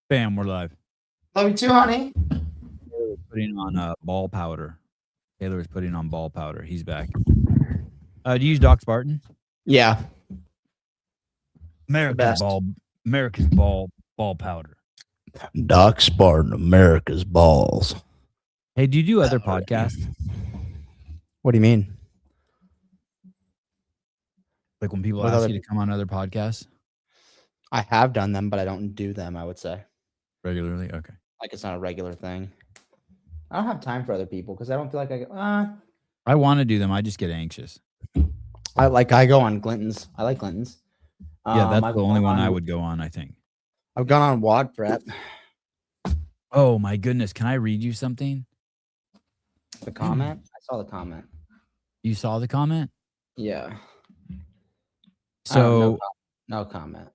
Bam, we're live. Love you too, honey. Taylor was putting on ball powder. Taylor was putting on ball powder. He's back. Do you use Doc Spartan? Yeah. America's ball powder. Doc Spartan, America's balls. Hey, do you do other podcasts? What do you mean? Like when people What ask other- you to come on other podcasts I have done them, but I don't do them, I would say. regularly? Okay. Like it's not a regular thing. I don't have time for other people because I don't feel like I want to do them. I just get anxious. I go on Clinton's. I like Clinton's. Yeah, that's I've the only gone one I on- would go on, I think. I've gone on Wad Prep. Oh, my goodness. Can I read you something? The comment? I saw the comment. You saw the comment? Yeah. So, No comment.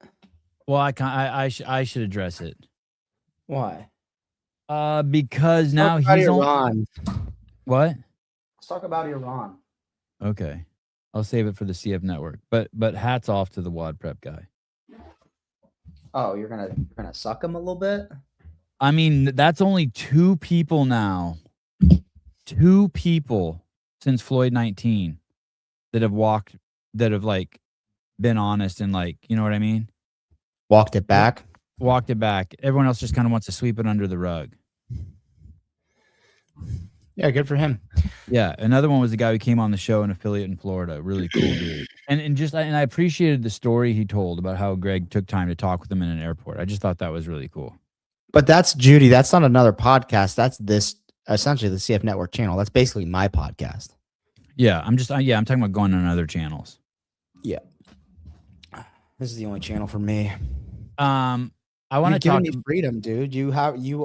well, I should address it. Why? Because now Talk about he's on. Iran. What? Let's talk about Iran. Okay. I'll save it for the CF network. But hats off to the Wad Prep guy. Oh, you're gonna suck him a little bit? I mean, that's only 2 people now. 2 people since Floyd 19 that have like been honest and like, you know what I mean? Walked it back. Walked it back. Everyone else just kind of wants to sweep it under the rug. Yeah, good for him. Yeah, another one was the guy who came on the show, an affiliate in Florida. Really cool dude. And I appreciated the story he told about how Greg took time to talk with him in an airport. I just thought that was really cool. But that's Judy. That's not another podcast. That's this essentially the CF Network channel. That's basically my podcast. Yeah, I'm talking about going on other channels. Yeah. This is the only channel for me. I want to You've given talk me freedom, dude. You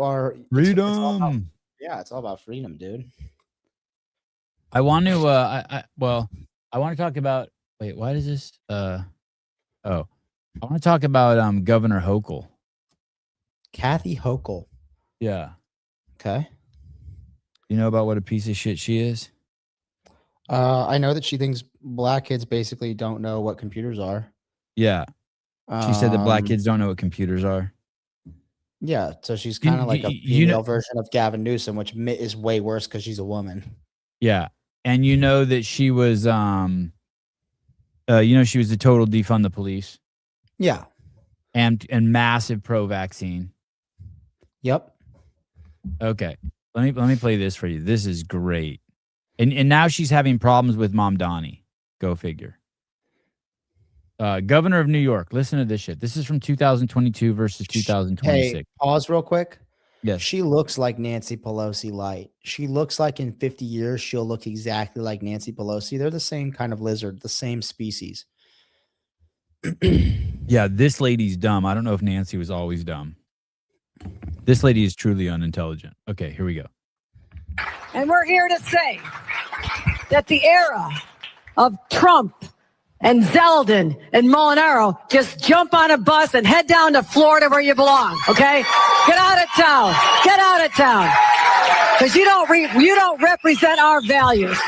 are freedom. It's all about freedom, dude. I want to I want to talk about why does this I want to talk about Governor Hochul. Kathy Hochul. Yeah. Okay. You know about what a piece of shit she is? I know that she thinks black kids basically don't know what computers are. Yeah. She said that black Um, kids don't know what computers are. Yeah, so she's kind of like a you know- female version of Gavin Newsom, which is way worse because she's a woman. Yeah. And you know that she was she was a total defund the police Yeah. and massive pro vaccine. Yep. Okay. Let me play this for you. This is great. And now she's having problems with Mom Donnie. Go figure. Governor of New York. Listen to this shit. This is from 2022 versus 2026. Hey, pause real quick. Yes. She looks like Nancy Pelosi light. She looks like in 50 years, she'll look exactly like Nancy Pelosi. They're the same kind of lizard, the same species. Yeah, this lady's dumb. I don't know if Nancy was always dumb. This lady is truly unintelligent. Okay, here we go. And we're here to say that the era of Trump and Zeldin and Molinaro, just jump on a bus and head down to Florida where you belong, okay? Get out of town. Get out of town. Because you don't represent our values.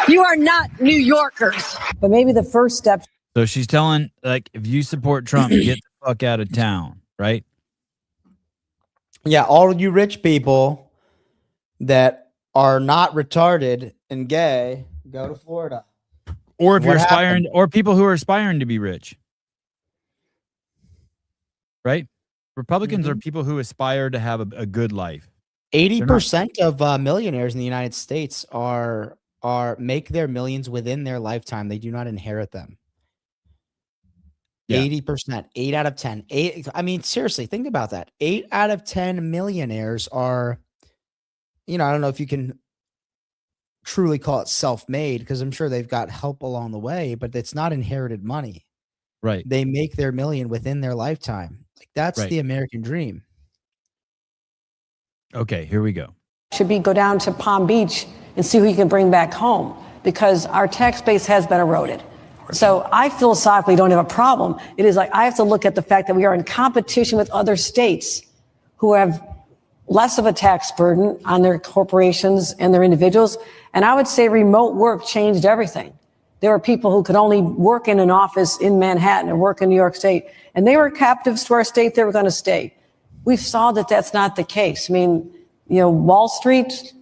You are not New Yorkers. But maybe the first step. So she's telling, like, if you support Trump, get the fuck out of town, right? Yeah, all you rich people that are not retarded and gay, go to Florida. Or if What you're aspiring, happened? or people who are aspiring to be rich, right? Republicans are people who aspire to have a good life. 80% of millionaires in the United States are make their millions within their lifetime. They do not inherit them. Yeah. 80%, 8 out of 10. I mean, seriously, think about that. 8 out of 10 millionaires are, I don't know if you can truly call it self-made because I'm sure they've got help along the way, but it's not inherited money. Right. They make their million within their lifetime. Like that's Right. the American dream. Okay, here we go. Should be go down to Palm Beach and see who you can bring back home because our tax base has been eroded. So I philosophically don't have a problem. It is like I have to look at the fact that we are in competition with other states who have less of a tax burden on their corporations and their individuals. And I would say remote work changed everything. There were people who could only work in an office in Manhattan or work in New York State, and they were captives to our state. They were going to stay. we've saw that that's not the case. I mean, Wall Street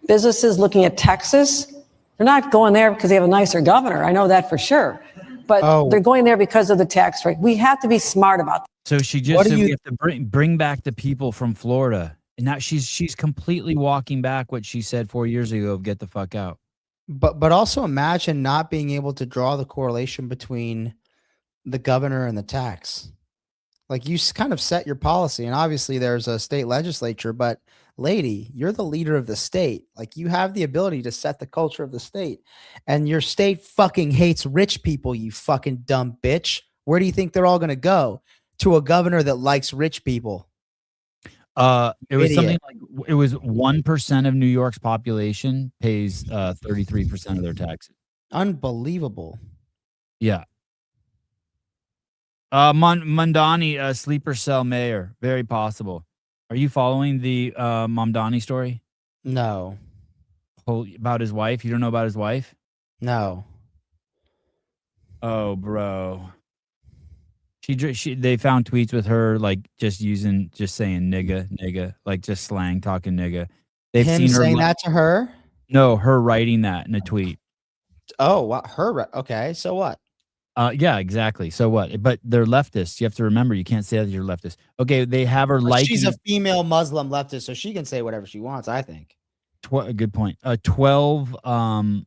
businesses looking at Texas, they're not going there because they have a nicer governor. I know that for sure. But they're going there because of the tax rate. We have to be smart about that. So she just said we have to bring back the people from Florida. And now she's completely walking back what she said 4 years ago of get the fuck out. But also imagine not being able to draw the correlation between the governor and the tax. Like, you kind of set your policy, and obviously there's a state legislature, but lady, you're the leader of the state. Like, you have the ability to set the culture of the state, and your state fucking hates rich people, you fucking dumb bitch. Where do you think they're all going to go? To a governor that likes rich people. It was something like, it was 1% of New York's population pays 33% of their taxes. Unbelievable. Yeah. Mamdani, sleeper cell mayor, very possible. Are you following the Mamdani story? No. About his wife? You don't know about his wife? No. Oh, bro. They found tweets with her like just saying nigga, like just slang talking nigga. They've Him seen her saying that to her? No, her writing that in a tweet. Oh, wow. Okay, so what? Yeah, exactly. So what? But they're leftists. You have to remember, you can't say that you're leftist. Okay, they have her like she's a female Muslim leftist, so she can say whatever she wants, I think. Good point. 12.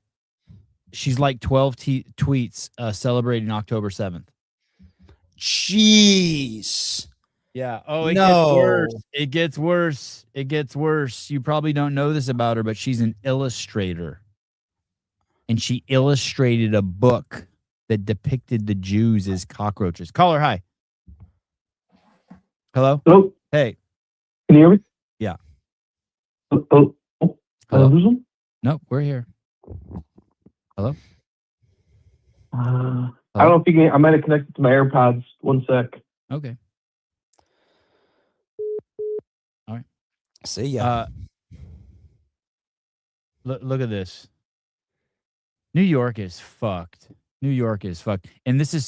She's like 12 tweets celebrating October 7th. Jeez. Yeah. Oh, it gets worse. It gets worse. It gets worse. You probably don't know this about her, but she's an illustrator, and she illustrated a book that depicted the Jews as cockroaches. Caller, hi. Hello? Hello? Hey. Can you hear me? Yeah. Hello? Hello? Who's on? Nope, we're here. Hello? I don't know if you can. I might have connected to my AirPods. One sec. Okay. All right. See ya. Look at this. New York is fucked. New York is fucked. And this is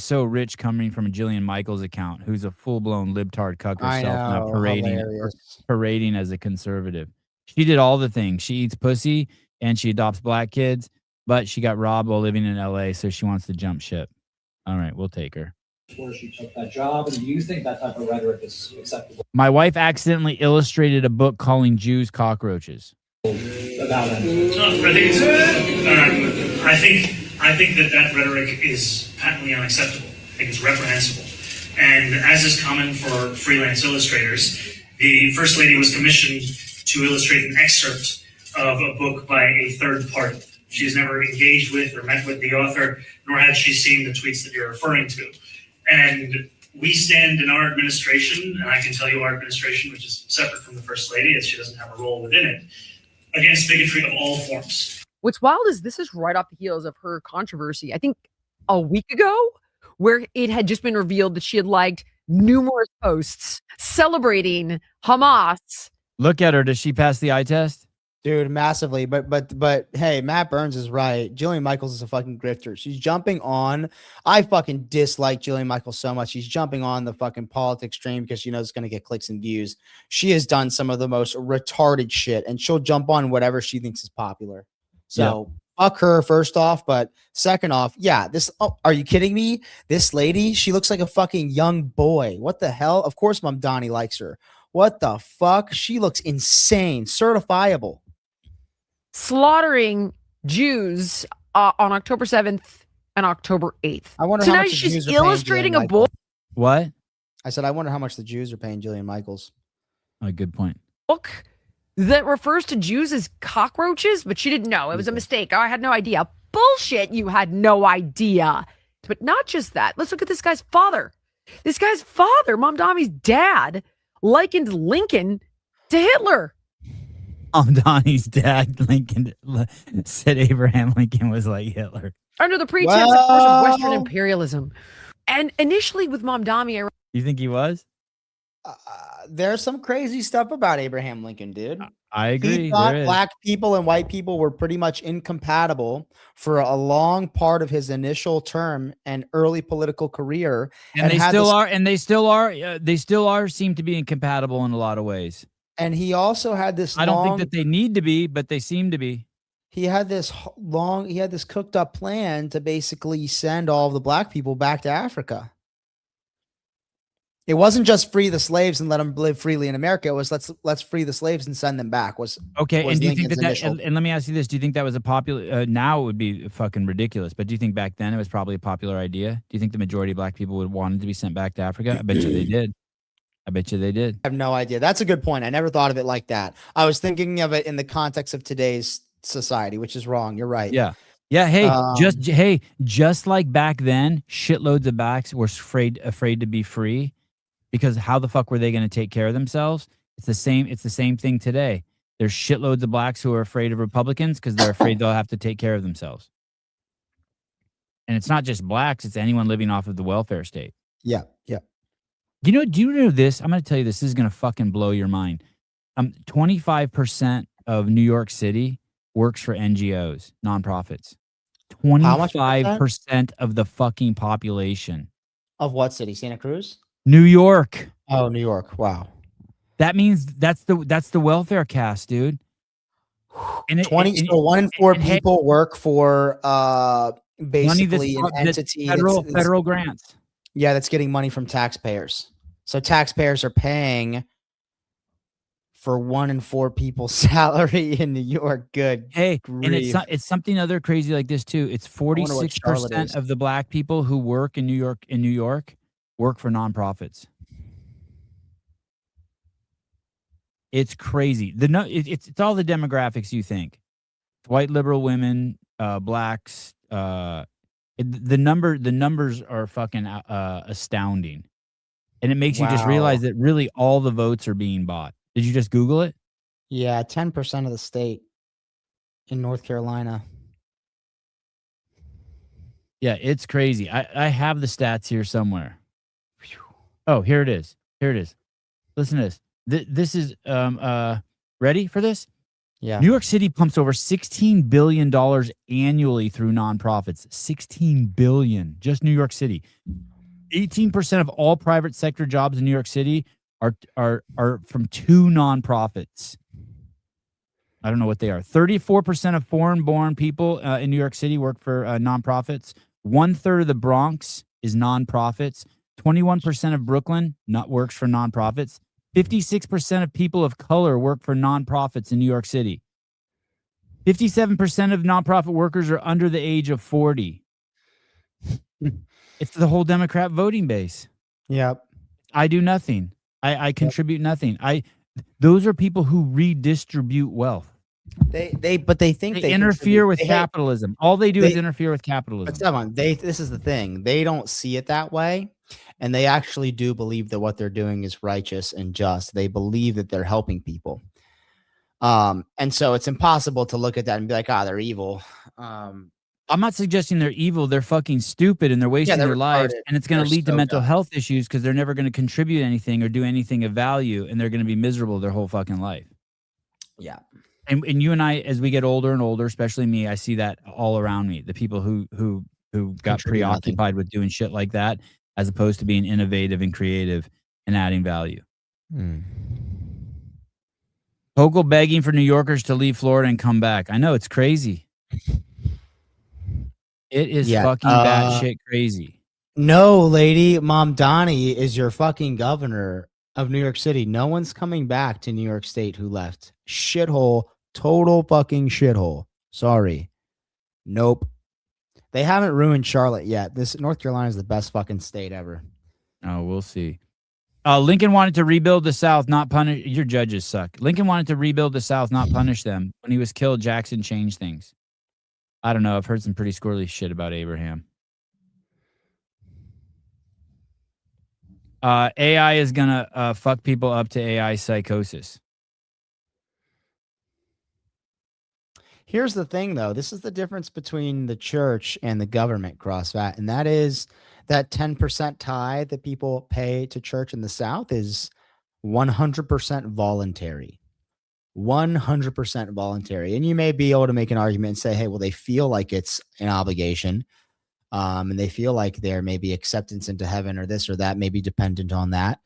so rich coming from a Jillian Michaels account, who's a full-blown libtard cuck herself, now parading as a conservative. She did all the things. She eats pussy and she adopts black kids, but she got robbed while living in LA, so she wants to jump ship. All right, we'll take her. Where she took that job, and do you think that type of rhetoric is acceptable? My wife accidentally illustrated a book calling Jews cockroaches. About I think that rhetoric is patently unacceptable. I think it's reprehensible. And as is common for freelance illustrators, the First Lady was commissioned to illustrate an excerpt of a book by a third party. She has never engaged with or met with the author, nor has she seen the tweets that you're referring to. And we stand in our administration, and I can tell you our administration, which is separate from the First Lady, as she doesn't have a role within it, against bigotry of all forms. What's wild is this is right off the heels of her controversy, I think a week ago, where it had just been revealed that she had liked numerous posts celebrating Hamas. Look at her. Does she pass the eye test? Dude, massively. But hey, Matt Burns is right. Jillian Michaels is a fucking grifter. She's jumping on. I fucking dislike Jillian Michaels so much. She's jumping on the fucking politics stream because she knows it's going to get clicks and views. She has done some of the most retarded shit, and she'll jump on whatever she thinks is popular. So fuck her, first off. But second off, yeah, are you kidding me? This lady, she looks like a fucking young boy. What the hell? Of course Mamdani likes her. What the fuck? She looks insane. Certifiable. Slaughtering Jews on October 7th and October 8th. I wonder so how now much she's illustrating a book. What? I said, I wonder how much the Jews are paying Jillian Michaels. A good point. Book that refers to Jews as cockroaches, but she didn't know. It was a mistake. I had no idea. Bullshit. You had no idea. But not just that. Let's look at this guy's father. This guy's father, Mamdani's dad, likened Lincoln to Hitler. Donnie's dad, Lincoln, said Abraham Lincoln was like Hitler. Under the pretense, of course, of Western imperialism. And initially with Mamdani, you think he was? There's some crazy stuff about Abraham Lincoln, dude. I He agree. thought There is. black people and white people were pretty much incompatible for a long part of his initial term and early political career. And they had still this- are, and they still are. They still are. Seem to be incompatible in a lot of ways. And he also had this I don't long, think that they need to be, but they seem to be. he had this cooked up plan to basically send all of the black people back to Africa. It wasn't just free the slaves and let them live freely in America. It was let's free the slaves and send them back. Okay, was and do you think Lincoln's that, initial- and let me ask you this: do you think that was a popular? Now it would be fucking ridiculous, but do you think back then it was probably a popular idea? Do you think the majority of black people would want to be sent back to Africa? I bet you they did. I bet you they did. I have no idea. That's a good point. I never thought of it like that. I was thinking of it in the context of today's society, which is wrong. You're right. Yeah. Yeah. Hey, Um, just like back then, shitloads of blacks were afraid to be free, because how the fuck were they going to take care of themselves? It's the same thing today. There's shitloads of blacks who are afraid of Republicans because they're afraid they'll have to take care of themselves. And it's not just blacks; it's anyone living off of the welfare state. Yeah. Yeah. Do you know this? I'm going to tell you this. This is going to fucking blow your mind. 25% of New York City works for NGOs, nonprofits. How much 25% of the fucking population. Of what city? Santa Cruz? New York. Oh, New York. Wow. That means that's the welfare caste, dude. And 1 in 4 and hey, people work for money basically an that's entity. federal grants. Yeah, that's getting money from taxpayers. So taxpayers are paying for 1 in 4 people's salary in New York. Good. Hey, grief. and it's something other crazy like this too. It's wonder what Charlotte 46% is. of the black people who work in New York work for nonprofits. It's crazy. It's all the demographics you think. White liberal women, blacks, the numbers are fucking astounding. And it makes you just realize that really all the votes are being bought. Did you just Google it? Yeah, 10% of the state in North Carolina. Yeah, it's crazy. I have the stats here somewhere. Oh, here it is. Here it is. Listen to this. This is ready for this? Yeah. New York City pumps over $16 billion annually through nonprofits. $16 billion, just New York City. 18% of all private sector jobs in New York City are from 2 nonprofits. I don't know what they are. 34% of foreign-born people in New York City work for nonprofits. 1/3 of the Bronx is nonprofits. 21% of Brooklyn works for nonprofits. 56% of people of color work for nonprofits in New York City. 57% of nonprofit workers are under the age of 40. It's the whole Democrat voting base. Yep. I do nothing. I contribute nothing. Those are people who redistribute wealth. They think They interfere with capitalism. All they do is interfere with capitalism. But Devon, this is the thing. They don't see it that way. And they actually do believe that what they're doing is righteous and just. They believe that they're helping people. And so it's impossible to look at that and be like, they're evil. I'm not suggesting they're evil. They're fucking stupid and they're wasting their lives. And it's going to lead to mental health issues because they're never going to contribute anything or do anything of value. And they're going to be miserable their whole fucking life. Yeah. And you and I, as we get older and older, especially me, I see that all around me. The people who got preoccupied with doing shit like that, as opposed to being innovative and creative and adding value. Hochul begging for New Yorkers to leave Florida and come back. I know, it's crazy. It is fucking batshit crazy. No, lady, Mom Donnie is your fucking governor of New York City. No one's coming back to New York State who left. Shithole. Total fucking shithole. Sorry. Nope. They haven't ruined Charlotte yet. North Carolina is the best fucking state ever. Oh, we'll see. Lincoln wanted to rebuild the South, not punish. Your judges suck. Lincoln wanted to rebuild the South, not punish them. When he was killed, Jackson changed things. I don't know. I've heard some pretty squirrely shit about Abraham. AI is gonna fuck people up to AI psychosis. Here's the thing, though. This is the difference between the church and the government, CrossFat, and that is that 10% tithe that people pay to church in the South is 100% voluntary. 100% voluntary. And you may be able to make an argument and say, hey, well, they feel like it's an obligation. And they feel like there may be acceptance into heaven or this or that may be dependent on that.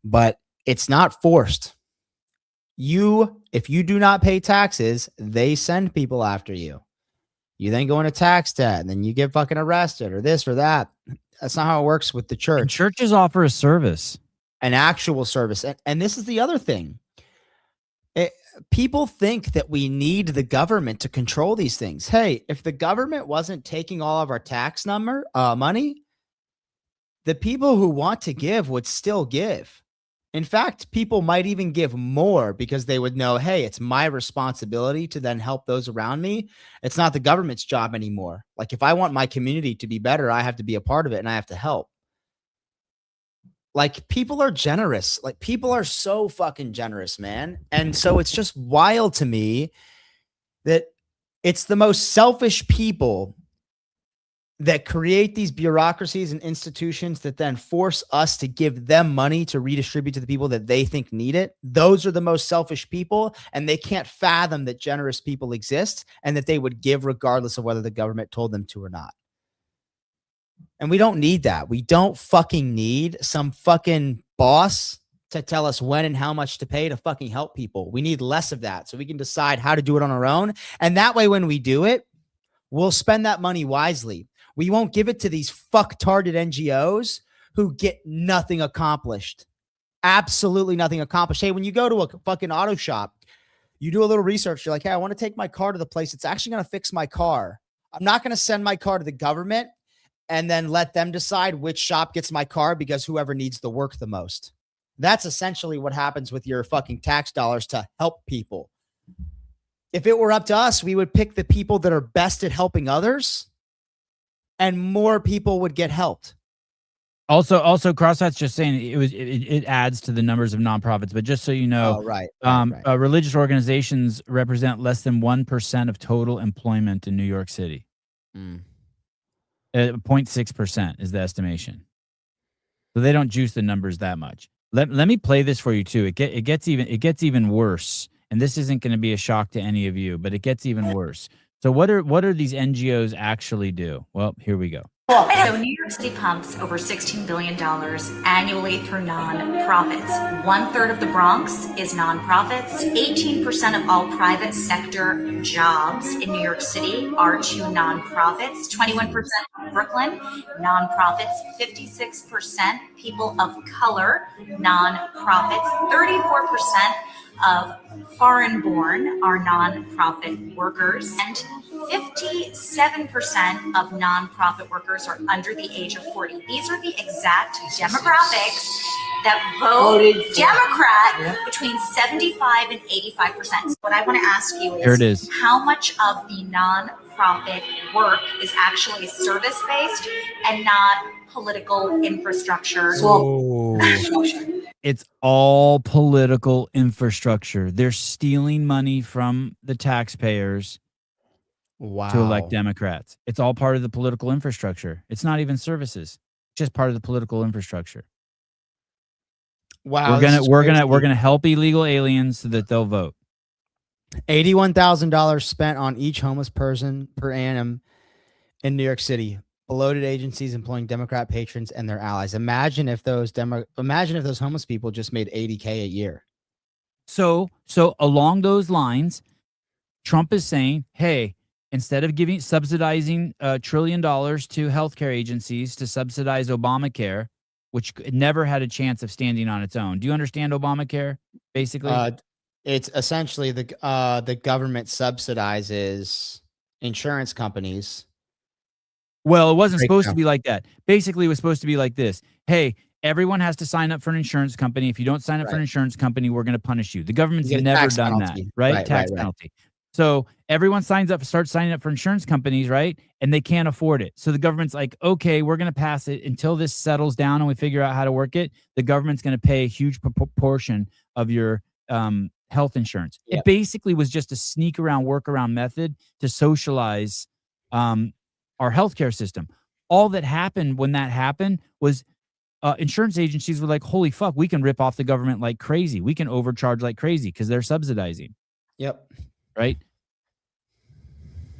But it's not forced. If you do not pay taxes, they send people after you. You then go into tax debt and then you get fucking arrested or this or that. That's not how it works with the And church. churches offer a service. An actual service. And this is the other thing. People think that we need the government to control these things. Hey, if the government wasn't taking all of our tax money, the people who want to give would still give. In fact, people might even give more because they would know, hey, it's my responsibility to then help those around me. It's not the government's job anymore. Like if I want my community to be better, I have to be a part of it and I have to help. Like people are generous. Like people are so fucking generous, man. And so it's just wild to me that it's the most selfish people that create these bureaucracies and institutions that then force us to give them money to redistribute to the people that they think need it. Those are the most selfish people, and they can't fathom that generous people exist and that they would give regardless of whether the government told them to or not. And we don't need that. We don't fucking need some fucking boss to tell us when and how much to pay to fucking help people. We need less of that so we can decide how to do it on our own. And that way, when we do it, we'll spend that money wisely. We won't give it to these fucktarded NGOs who get nothing accomplished. Absolutely nothing accomplished. Hey, when you go to a fucking auto shop, you do a little research. You're like, hey, I want to take my car to the place that's actually going to fix my car. I'm not going to send my car to the government and then let them decide which shop gets my car because whoever needs the work the most. That's essentially what happens with your fucking tax dollars to help people. If it were up to us, we would pick the people that are best at helping others, and more people would get helped. Also, CrossFit's just saying it adds to the numbers of nonprofits. But just so you know, Right. religious organizations represent less than 1% of total employment in New York City. 0.6% is the estimation. So they don't juice the numbers that much. Let me play this for you too. It gets even worse. And this isn't going to be a shock to any of you, but it gets even worse. So what are these NGOs actually do? Well, here we go. So New York City pumps over $16 billion annually through nonprofits. 1/3 of the Bronx is nonprofits. 18% of all private sector jobs in New York City are to nonprofits. 21% of Brooklyn, nonprofits. 56% people of color, nonprofits. 34% of foreign-born are nonprofit workers, and 57% of nonprofit workers are under the age of 40. These are the exact demographics that vote Democrat between 75 and 85%. So what I want to ask you Here it is. how much of the nonprofit work is actually service-based and not political infrastructure? It's all political infrastructure. They're stealing money from the taxpayers to elect Democrats. It's all part of the political infrastructure. It's not even services. It's just part of the political infrastructure. Wow. We're gonna help illegal aliens so that they'll vote. $81,000 spent on each homeless person per annum in New York City. Bloated agencies employing Democrat patrons and their allies. Imagine if those homeless people just made $80K a year. So along those lines, Trump is saying, hey, instead of subsidizing $1 trillion to healthcare agencies to subsidize Obamacare, which never had a chance of standing on its own. Do you understand Obamacare, basically? It's essentially the government subsidizes insurance companies. Well, it wasn't supposed to be like that. Basically, it was supposed to be like this. Hey, everyone has to sign up for an insurance company. If you don't sign up for an insurance company, we're going to punish you. The government's never done that, right? Tax penalty. So everyone starts signing up for insurance companies, right? And they can't afford it. So the government's like, okay, we're going to pass it until this settles down and we figure out how to work it. The government's going to pay a huge proportion of your health insurance. It basically was just a workaround method to socialize our healthcare system. All that happened when that happened was insurance agencies were like, holy fuck, we can rip off the government like crazy. We can overcharge like crazy because they're subsidizing. Yep. Right.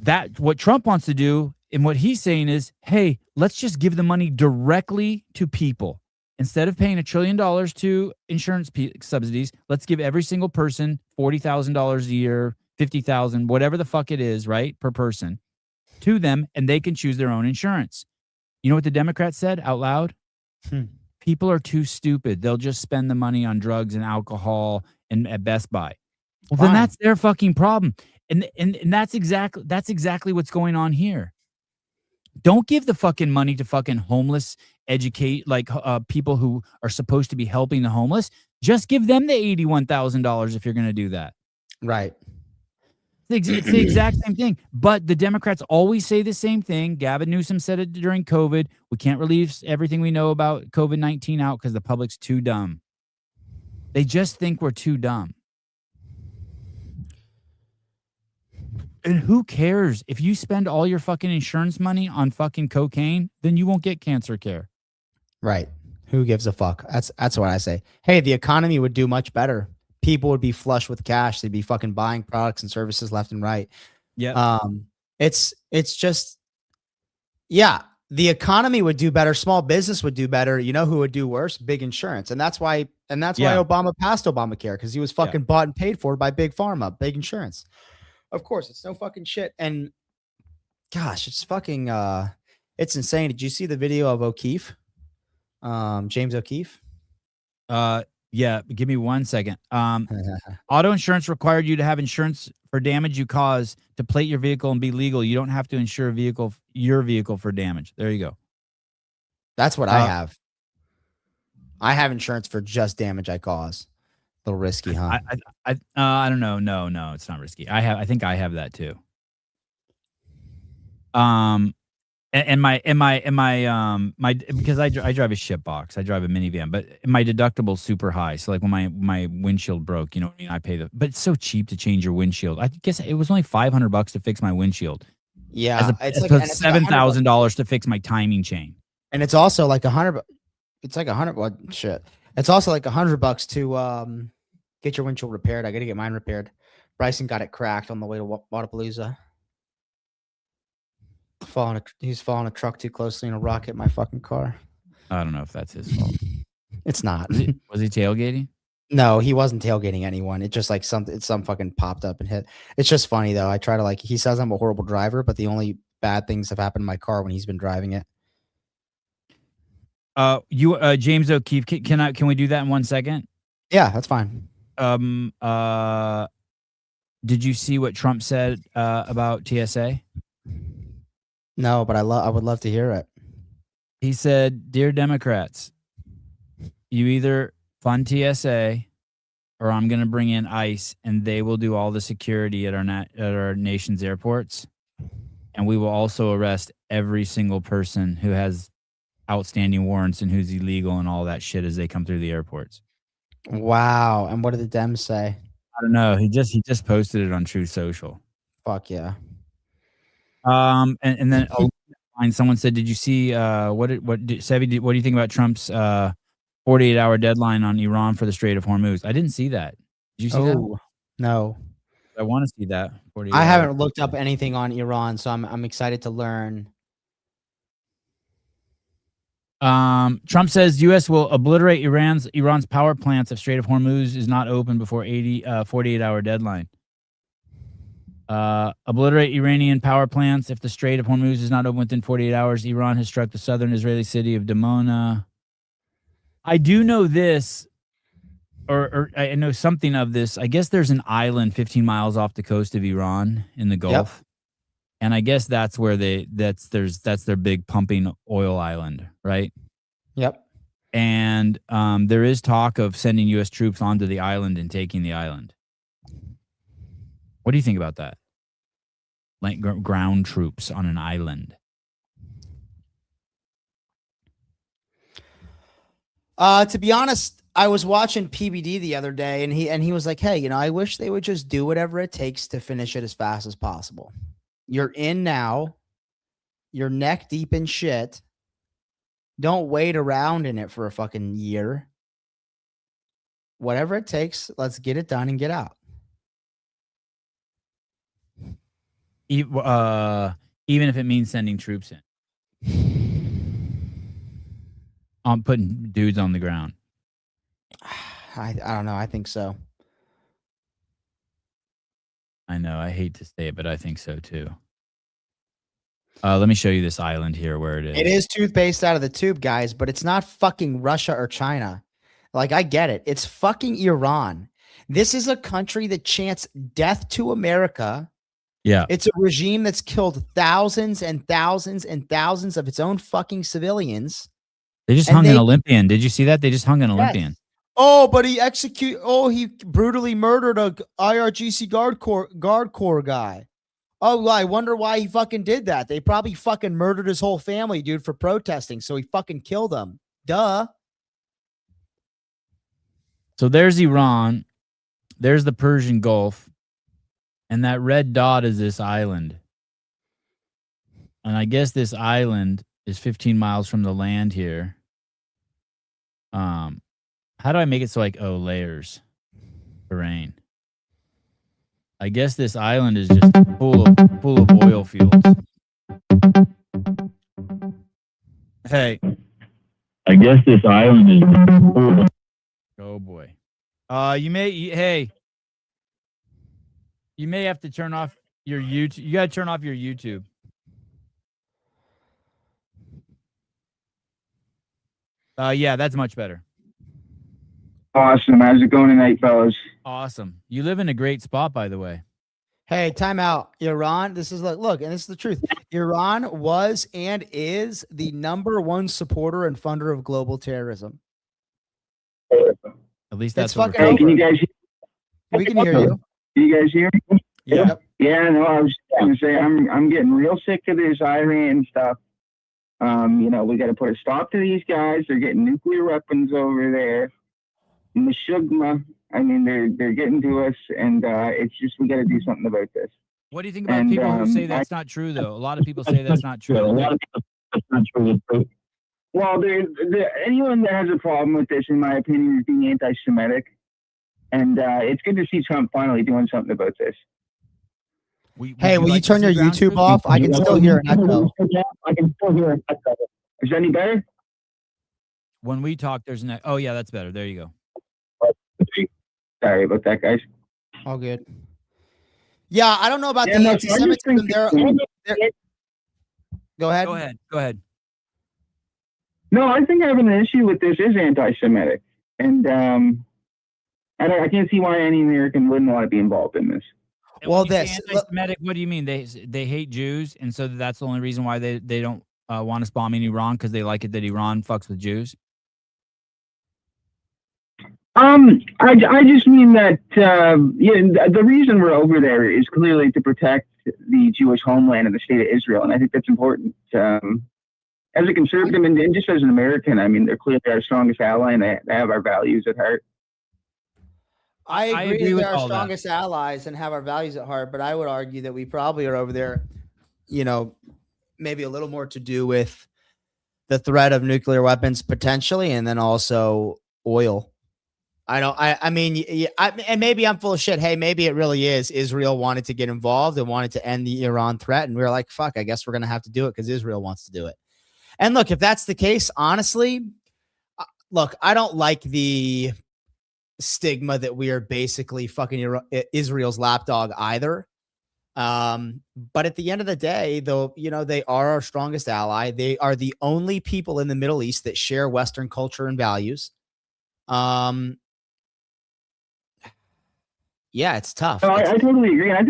That what Trump wants to do and what he's saying is, hey, let's just give the money directly to people. Instead of paying $1 trillion to insurance subsidies, let's give every single person $40,000 a year, $50,000, whatever the fuck it is, right, per person, to them, and they can choose their own insurance. You know what the Democrats said out loud? People are too stupid. They'll just spend the money on drugs and alcohol and at Best Buy. Well, then that's their fucking problem. And that's exactly what's going on here. Don't give the fucking money to fucking homeless people who are supposed to be helping the homeless. Just give them the $81,000 if you're going to do that. Right. It's the exact same thing. But the Democrats always say the same thing. Gavin Newsom said it during COVID. We can't release everything we know about COVID-19 out because the public's too dumb. They just think we're too dumb. And who cares? If you spend all your fucking insurance money on fucking cocaine, then you won't get cancer care. Right. Who gives a fuck? That's what I say. Hey, the economy would do much better. People would be flush with cash. They'd be fucking buying products and services left and right. Yeah. It's just, yeah, the economy would do better. Small business would do better. You know who would do worse? Big insurance. And that's why Obama passed Obamacare, because he was fucking bought and paid for by Big Pharma, big insurance. Of course, it's no fucking shit. And gosh, it's fucking it's insane. Did you see the video of O'Keefe? James O'Keefe? Yeah, give me 1 second. Auto insurance required you to have insurance for damage you cause to plate your vehicle and be legal. You don't have to insure your vehicle for damage. There you go. That's what I have. I have insurance for just damage I cause. A little risky, huh? I don't know. No, it's not risky. I think I have that too. And my because I drive a shit box. I drive a minivan, but my deductible's super high. So like when my windshield broke, you know what I mean? I pay but it's so cheap to change your windshield. I guess it was only $500 to fix my windshield. Yeah, it's like $7,000 to fix my timing chain. And it's also like $100. It's like $100. What shit? It's also like $100 to get your windshield repaired. I got to get mine repaired. Bryson got it cracked on the way to Wadapalooza. He's following a truck too closely and a rocket my fucking car. I don't know if that's his fault. It's not. Was he tailgating? No, he wasn't tailgating anyone. It just like some fucking popped up and hit. It's just funny though. I try to he says I'm a horrible driver, but the only bad things have happened to my car when he's been driving it. James O'Keefe, can we do that in 1 second? Yeah, that's fine. Did you see what Trump said about TSA? No, but I would love to hear it. He said, "Dear Democrats, you either fund TSA or I'm going to bring in ICE and they will do all the security at our nation's airports. And we will also arrest every single person who has outstanding warrants and who's illegal and all that shit as they come through the airports." Wow. And what did the Dems say? I don't know. He just posted it on Truth Social. Fuck yeah. And then someone said, "Did you see Sevi? What do you think about Trump's 48-hour deadline on Iran for the Strait of Hormuz?" I didn't see that. Did you see that? No. I want to see that. I haven't looked up anything on Iran, so I'm excited to learn. Trump says U.S. will obliterate Iran's power plants if Strait of Hormuz is not open before 48-hour deadline. Obliterate Iranian power plants if the Strait of Hormuz is not open within 48 hours. Iran has struck the southern Israeli city of Dimona. I do know this, or I know something of this. I guess there's an island 15 miles off the coast of Iran in the Gulf. Yep. And I guess that's where that's their big pumping oil island, right? Yep. And there is talk of sending U.S. troops onto the island and taking the island. What do you think about that? Like ground troops on an island. To be honest, I was watching PBD the other day, and he was like, "Hey, I wish they would just do whatever it takes to finish it as fast as possible. You're in now. You're neck deep in shit. Don't wait around in it for a fucking year. Whatever it takes, let's get it done and get out. Even if it means sending troops in. I'm putting dudes on the ground. I don't know. I think so. I know. I hate to say it, but I think so too. Let me show you this island here where it is. It is toothpaste out of the tube, guys, but it's not fucking Russia or China. Like, I get it. It's fucking Iran. This is a country that chants death to America. Yeah. It's a regime that's killed thousands and thousands and thousands of its own fucking civilians. They just hung an Olympian. Did you see that? They just hung an Olympian. Oh, but he brutally murdered a IRGC guard corps guy. Oh, well, I wonder why he fucking did that. They probably fucking murdered his whole family, dude, for protesting. So he fucking killed them. Duh. So there's Iran. There's the Persian Gulf. And that red dot is this island. And I guess this island is 15 miles from the land here. How do I make it so like, layers? Terrain. I guess this island is just full of oil fields. Hey. I guess this island is full of... Oh boy. You may have to turn off your YouTube. You got to turn off your YouTube. Yeah, that's much better. Awesome. How's it going tonight, fellas? Awesome. You live in a great spot, by the way. Hey, time out. Iran, this is look, and this is the truth. Iran was and is the #1 supporter and funder of global terrorism. At least that's what fucking Hey, can you guys we can hear you. Can you guys hear me? Yeah. Yeah, no, I was going to say I'm getting real sick of this Iran stuff. We got to put a stop to these guys. They're getting nuclear weapons over there. Meshuggah, I mean, they're getting to us, and it's just we got to do something about this. What do you think about people who say that's not true, though? A lot of people say that's not true. A lot of people say that's not true. Well, anyone that has a problem with this, in my opinion, is being anti-Semitic, and it's good to see Trump finally doing something about this. Hey, will you turn your YouTube off? I can still hear an echo. I can still hear an echo. Is that any better? When we talk, there's an oh yeah, that's better. There you go. Sorry about that, guys. All good. Yeah, I don't know about the no, anti-Semitism. Go ahead. Go ahead. No, I think having an issue with this is anti-Semitic, and I can't see why any American wouldn't want to be involved in this. And well, when you say anti-Semitic, what do you mean? They hate Jews, and so that's the only reason why they don't want us bombing Iran, because they like it that Iran fucks with Jews. I just mean that the reason we're over there is clearly to protect the Jewish homeland and the state of Israel, and I think that's important. As a conservative and just as an American, I mean, they're clearly our strongest ally, and they have our values at heart. I agree with they're our all that. strongest allies and have our values at heart, but I would argue that we probably are over there, maybe a little more to do with the threat of nuclear weapons potentially, and then also oil. And maybe I'm full of shit. Hey, maybe it really is Israel wanted to get involved and wanted to end the Iran threat, and we were like, fuck, I guess we're going to have to do it because Israel wants to do it. And look, if that's the case, honestly, look, I don't like the stigma that we are basically fucking Israel's lapdog either. But at the end of the day, though, they are our strongest ally. They are the only people in the Middle East that share Western culture and values. Yeah, it's tough. No, I totally agree. I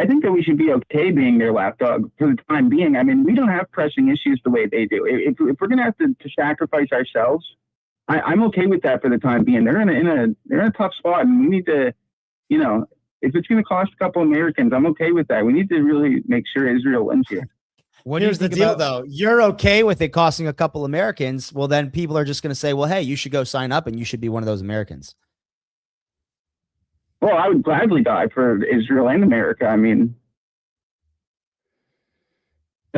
think that we should be okay being their lapdog for the time being. I mean, we don't have pressing issues the way they do. If we're going to have to sacrifice ourselves, I'm okay with that for the time being. They're in a tough spot, and we need to, if it's going to cost a couple Americans, I'm okay with that. We need to really make sure Israel wins here. Here's the deal, though. You're okay with it costing a couple Americans. Well, then people are just going to say, well, hey, you should go sign up and you should be one of those Americans. Well, I would gladly die for Israel and America. I mean,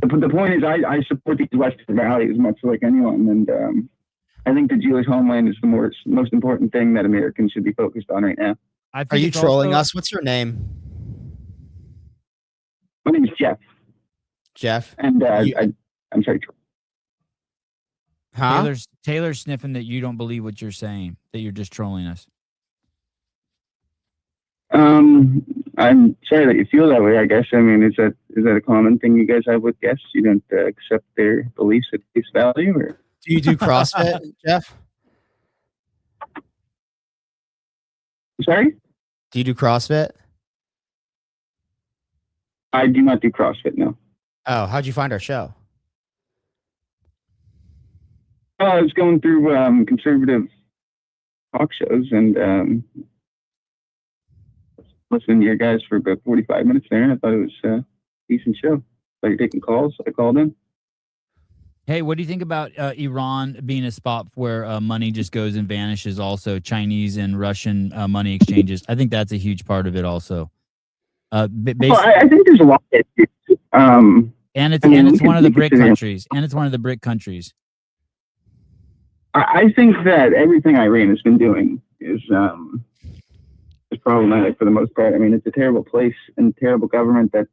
the point is, I support these Western values much like anyone, and I think the Jewish homeland is the most important thing that Americans should be focused on right now. I think Are you it's trolling also- us? What's your name? My name is Jeff, Jeff? and You- I'm sorry. Huh? Taylor's sniffing that you don't believe what you're saying, that you're just trolling us. I'm sorry that you feel that way. I guess. I mean, is that a common thing you guys have with guests? You don't accept their beliefs at face value, or? Do you do CrossFit, Jeff? Sorry, Do you do CrossFit? I do not do CrossFit. No. Oh, how'd you find our show? I was going through conservative talk shows and listening to your guys for about 45 minutes there, and I thought it was a decent show. So you're taking calls. I called in. Hey, what do you think about Iran being a spot where money just goes and vanishes? Also, Chinese and Russian money exchanges. I think that's a huge part of it. Also, Well, I think there's a lot of issues. and it's I mean, and we it's could- one of the we could BRIC sit here- countries, and it's one of the BRIC countries. I think that everything Iran has been doing is problematic for the most part. I mean, it's a terrible place and terrible government that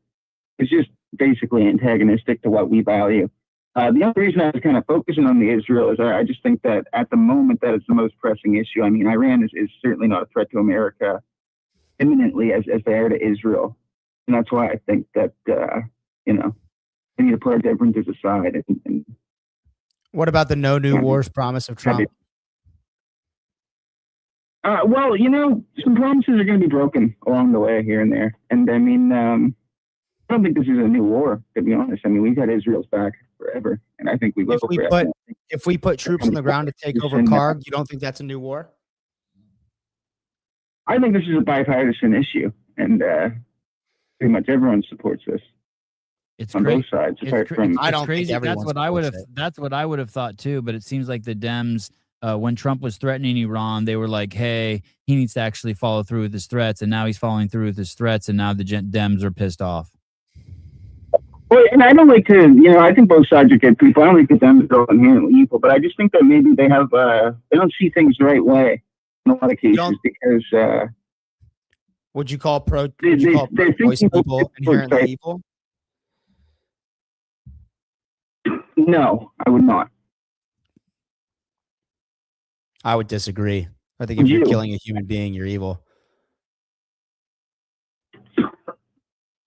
is just basically antagonistic to what we value. The other reason I was kind of focusing on the Israel is I just think that at the moment that it's the most pressing issue. I mean, Iran is certainly not a threat to America imminently as they are to Israel. And that's why I think that, we need to put our differences aside. And What about the no new Yeah. wars promise of Trump? well, some promises are going to be broken along the way here and there. And I mean, I don't think this is a new war, to be honest. I mean, we've had Israel's back forever, and I think we will. If we put troops on the ground to take over Karg, you don't think that's a new war? I think this is a bipartisan issue, and pretty much everyone supports this It's on great. both sides. Apart from, I don't think crazy. everyone That's what I would have. supports it. That's what I would have thought too. But it seems like the Dems, when Trump was threatening Iran, they were like, "Hey, he needs to actually follow through with his threats," and now he's following through with his threats, and now the Dems are pissed off. well, and I don't like to, I think both sides are good people. I don't think the Dems are all inherently evil, but I just think that maybe they have, they don't see things the right way in a lot of cases don't- because Would you call they're pro-choice thinking people of- inherently sorry. evil? No, I would not. I would disagree. I think if you're killing a human being, you're evil.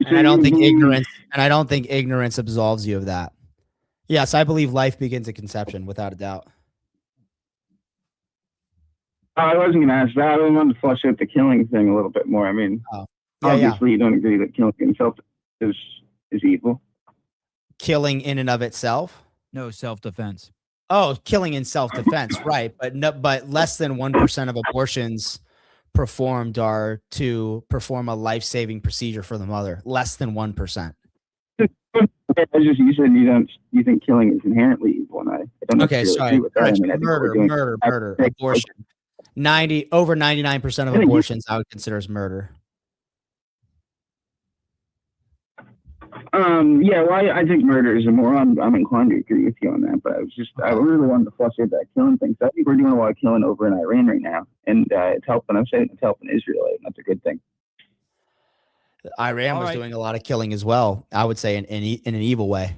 And I don't think ignorance absolves you of that. Yes, I believe life begins at conception, without a doubt. I wasn't going to ask that. I wanted to flush out the killing thing a little bit more. I mean, Yeah. obviously you don't agree that killing himself is evil. Killing in and of itself. No self-defense. Oh, killing in self-defense, right? But less than 1% of abortions performed are to perform a life-saving procedure for the mother. Less than 1%. You said you think killing is inherently evil, and I don't Okay, necessarily sorry. agree with that. I mean, I think what we're doing- Murder, abortion. Over 99% of I think- abortions I would consider as murder. Yeah, well, I think murder is more. I'm inclined to agree with you on that, but I really wanted to flush out that killing thing. So I think we're doing a lot of killing over in Iran right now, and it's helping. I'm saying it's helping Israel, and that's a good thing. Iran All was right. doing a lot of killing as well. I would say in an evil way.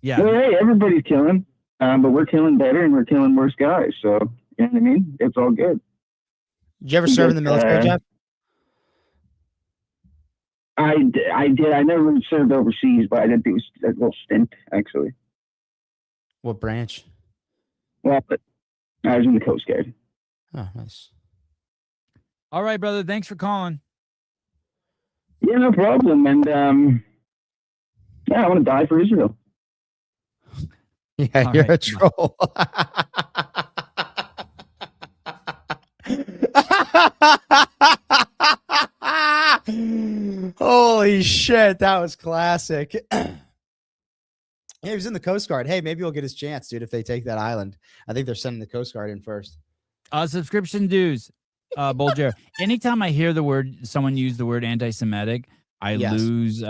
Yeah. Well, hey, everybody's killing, but we're killing better and we're killing worse guys. So you know what I mean? It's all good. Did you ever serve in the military, Jeff? I did. I never really served overseas, but I did do a little stint actually. What branch? Well, but I was in the Coast Guard. Oh, nice. All right, brother. Thanks for calling. Yeah, no problem. And yeah, I want to die for Israel. Yeah, All you're right, a troll. Holy shit, that was classic. Yeah, he was in the Coast Guard. Hey, maybe he'll get his chance, dude, if they take that island. I think they're sending the Coast Guard in first. Subscription dues. Bolger. Anytime I hear someone use the word anti-Semitic, I Yes. lose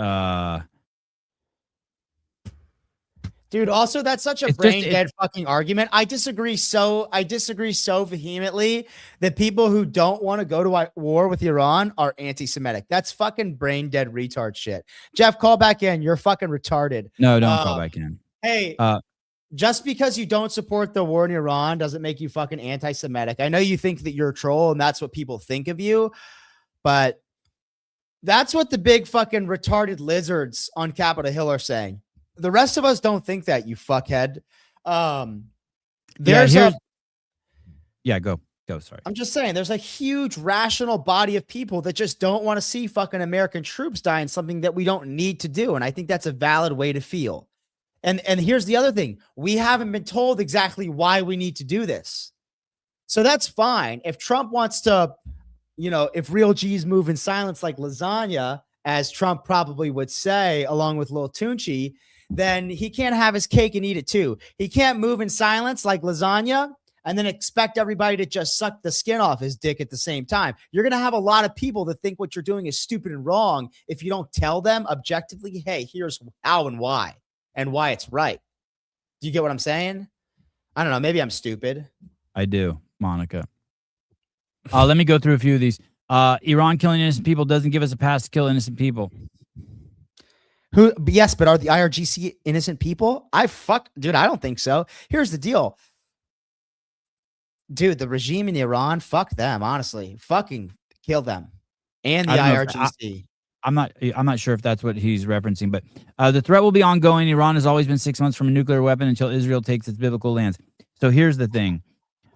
Dude, also that's such a It's just- brain dead fucking argument. I disagree so vehemently that people who don't want to go to war with Iran are anti-Semitic. That's fucking brain dead retard shit. Jeff, call back in. You're fucking retarded. No, don't call back in. Hey, Uh, just because you don't support the war in Iran doesn't make you fucking anti-Semitic. I know you think that you're a troll and that's what people think of you, but that's what the big fucking retarded lizards on Capitol Hill are saying. The rest of us don't think that, you fuckhead. There's go. Sorry. I'm just saying, there's a huge rational body of people that just don't want to see fucking American troops die in something that we don't need to do. And I think that's a valid way to feel. And here's the other thing. We haven't been told exactly why we need to do this. So that's fine. If Trump wants to, if real G's move in silence like lasagna, as Trump probably would say, along with Lil Tunchi, then he can't have his cake and eat it too. He can't move in silence like lasagna and then expect everybody to just suck the skin off his dick at the same time. You're going to have a lot of people that think what you're doing is stupid and wrong if you don't tell them objectively, hey, here's how and why it's right. Do you get what I'm saying? I don't know. Maybe I'm stupid. I do, Monica. Let me go through a few of these. Iran killing innocent people doesn't give us a pass to kill innocent people. Yes, but are the IRGC innocent people? Dude, I don't think so. Here's the deal. Dude, the regime in Iran, fuck them, honestly. Fucking kill them. And the IRGC. I'm not sure if that's what he's referencing, but the threat will be ongoing. Iran has always been 6 months from a nuclear weapon until Israel takes its biblical lands. So here's the thing.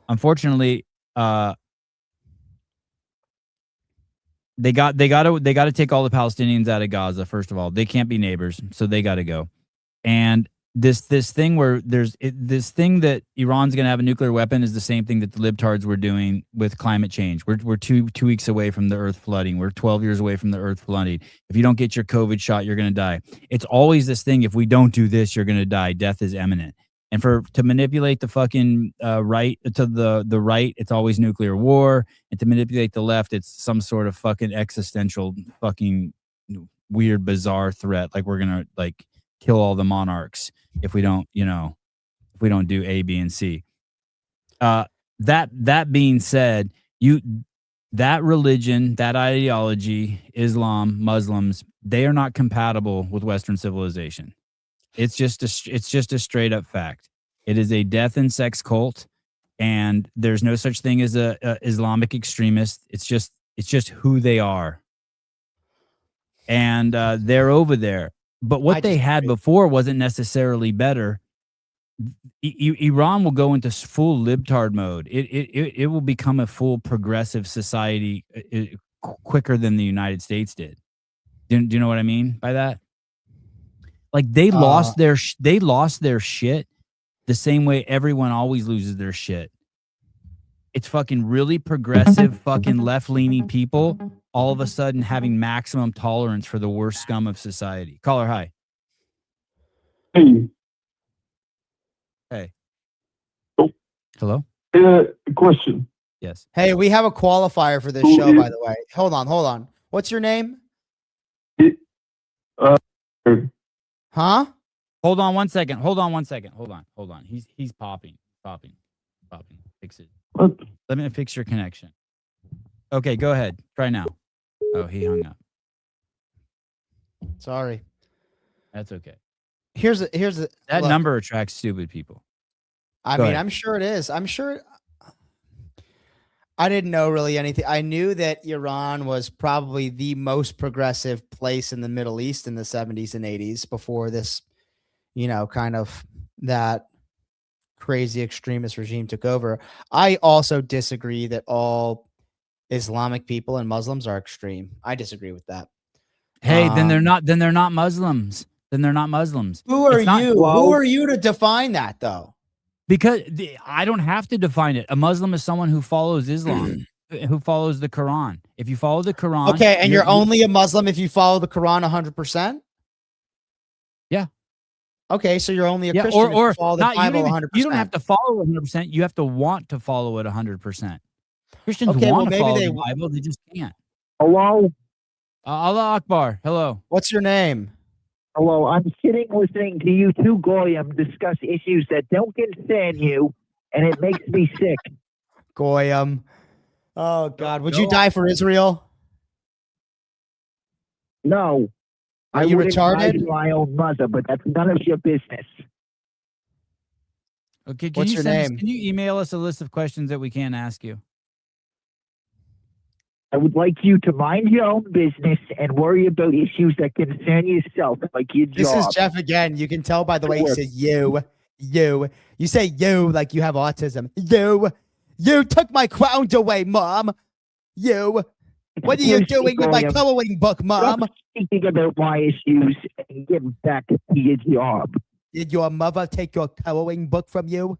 Unfortunately, they got to take all the Palestinians out of Gaza. First of all, they can't be neighbors, so they got to go. And this thing where this thing that Iran's going to have a nuclear weapon is the same thing that the libtards were doing with climate change. We're two weeks away from the earth flooding. We're 12 years away from the earth flooding. If you don't get your COVID shot, you're going to die. It's always this thing. If we don't do this, you're going to die. Death is imminent. And to manipulate the fucking right to the right, it's always nuclear war. And to manipulate the left, it's some sort of fucking existential fucking weird, bizarre threat. Like we're going to kill all the monarchs if we don't do A, B, and C. That being said, that religion, that ideology, Islam, Muslims, they are not compatible with Western civilization. It's just a straight up fact. It is a death and sex cult, and there's no such thing as a Islamic extremist. It's just who they are, and they're over there. But what they had before wasn't necessarily better. Iran will go into full libtard mode. It will become a full progressive society quicker than the United States did. Do you know what I mean by that? Like they lost their shit the same way everyone always loses their shit. It's fucking really progressive, fucking left-leaning people all of a sudden having maximum tolerance for the worst scum of society. Caller, hi. Hey. Oh. Hello? Question. Yes. Hey, we have a qualifier for this show, by the way. Hold on. What's your name? Huh? Hold on one second. Hold on. He's popping. Fix it. What? Let me fix your connection. Okay, go ahead. Try now. Oh, he hung up. Sorry. That's okay. Here's the That number attracts stupid people. I mean, I'm sure it is. I'm sure. I didn't know really anything. I knew that Iran was probably the most progressive place in the Middle East in the 70s and 80s before this, kind of that crazy extremist regime took over. I also disagree that all Islamic people and Muslims are extreme. I disagree with that. Hey, then they're not Muslims. Who are you? Who are you to define that though? Because I don't have to define it. A Muslim is someone who follows Islam, who follows the Quran. If you follow the Quran, okay, and you're only a Muslim if you follow the Quran 100%. Yeah. Okay, so you're only a Christian if you follow the Bible 100%. You don't have to follow it 100%. You have to want to follow it 100%. Christians Okay, want to maybe follow they- the Bible, they just can't. Hello? Allah Akbar. Hello. What's your name? Hello, I'm sitting listening to you two Goyim discuss issues that don't concern you, and it makes me sick. Goyim. Oh God, would you die for Israel? No. Are you wouldn't lie retarded? to my own mother, but that's none of your business. Okay, What's your name? Can you email us a list of questions that we can't ask you? I would like you to mind your own business and worry about issues that concern yourself, like your job. This is Jeff again. You can tell by the way he said you. You say you like you have autism. You took my crown away, Mom. You. What are you doing with my coloring book, Mom? Stop speaking about my issues and get back to your job. Did your mother take your coloring book from you?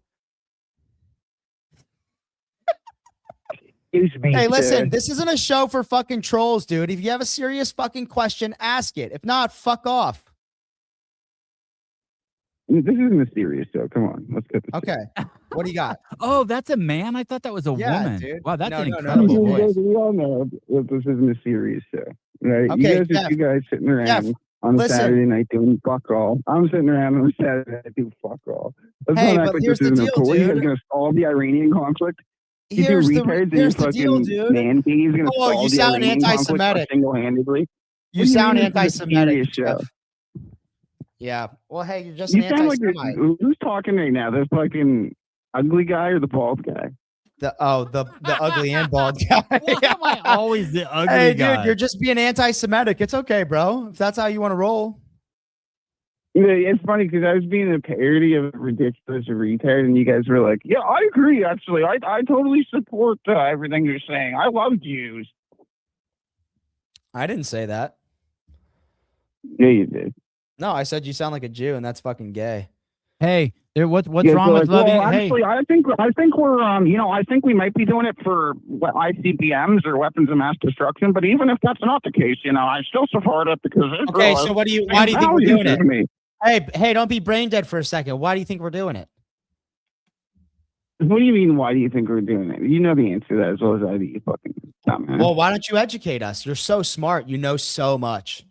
Excuse me. Hey, listen, sir. this isn't a show for fucking trolls, dude. If you have a serious fucking question, ask it. If not, fuck off. This isn't a serious show. Come on, let's get this. Okay. What do you got? Oh, that's a man? I thought that was a Yeah, woman. dude. Wow, that's No, an no, no, incredible no. voice. We all know that this isn't a serious show, right? Okay, you Jeff. guys sitting around Jeff, on a listen. Saturday night doing fuck all. I'm sitting around on a Saturday night doing fuck all. Let's Hey, not act but like here's this the isn't deal, a cool. You guys dude. gonna solve the Iranian conflict? You Here's two the retards and here's you the deal, fucking dude. man thieves gonna Oh, solve you the sound Iranian conflict anti-Semitic. single-handedly. You sound This is a anti-Semitic, serious show. Jeff. Yeah. Well, hey, you're just You an sound like anti-Semite. who's talking right now? The fucking ugly guy or the bald guy? The ugly and bald guy. Why am I always the ugly Hey, guy? dude, you're just being anti-Semitic. It's okay, bro. If that's how you want to roll. Yeah, it's funny because I was being a parody of a ridiculous retard, and you guys were like, "Yeah, I agree. Actually, I totally support everything you're saying. I love Jews." I didn't say that. Yeah, you did. No, I said you sound like a Jew, and that's fucking gay. Hey, there. What's Yeah, wrong so with loving? well, Hey, actually, I think we're I think we might be doing it for ICBMs or weapons of mass destruction. But even if that's not the case, I still support it because Okay, Israel so is why do you think we're doing valiant it? to me. Hey, don't be brain dead for a second. Why do you think we're doing it? What do you mean? Why do you think we're doing it? You know the answer to that as well as I do. You fucking dumbass. Well, why don't you educate us? You're so smart. You know so much.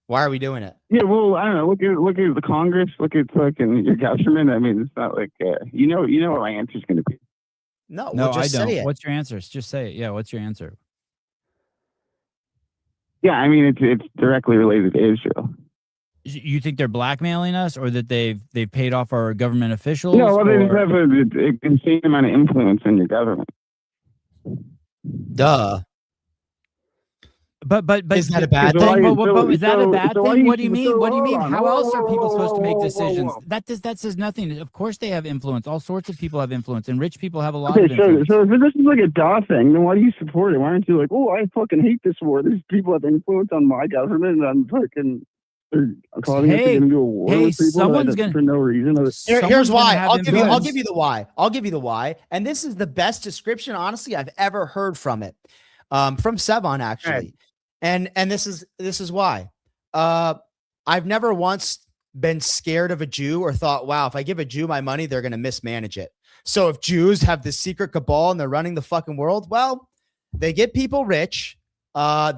Why are we doing it? Yeah, well, I don't know. Look at the Congress. Look at fucking your government. I mean, it's not like you know what my answer's going to be. No, no, well, I just don't. say it. What's your answer? Just say it. Yeah, what's your answer? Yeah, I mean it's directly related to Israel. You think they're blackmailing us, or that they've paid off our government officials? No, well, they just or- have a insane amount of influence in your government. Duh. But Is that a bad So thing? why- But is that a so- bad so why thing? you- What do you mean? so What do you hold mean? on. How Whoa, else are whoa, people whoa, supposed to make whoa, whoa, decisions? whoa. That says nothing. Of course they have influence. All sorts of people have influence, and rich people have a lot Okay, of influence. so if this is like a DAW thing, then why do you support it? Why aren't you like, oh, I fucking hate this war. These people have influence on my government, and I'm fucking they're causing us to Hey, get into a war hey, with people someone's that- gonna- for no reason. Here's Someone's why. gonna have I'll give you influence. the why. I'll give you the why. And this is the best description, honestly, I've ever heard from it. From Sevon, actually. And this is why. I've never once been scared of a Jew or thought, wow, if I give a Jew my money, they're gonna mismanage it. So if Jews have this secret cabal and they're running the fucking world, well, they get people rich.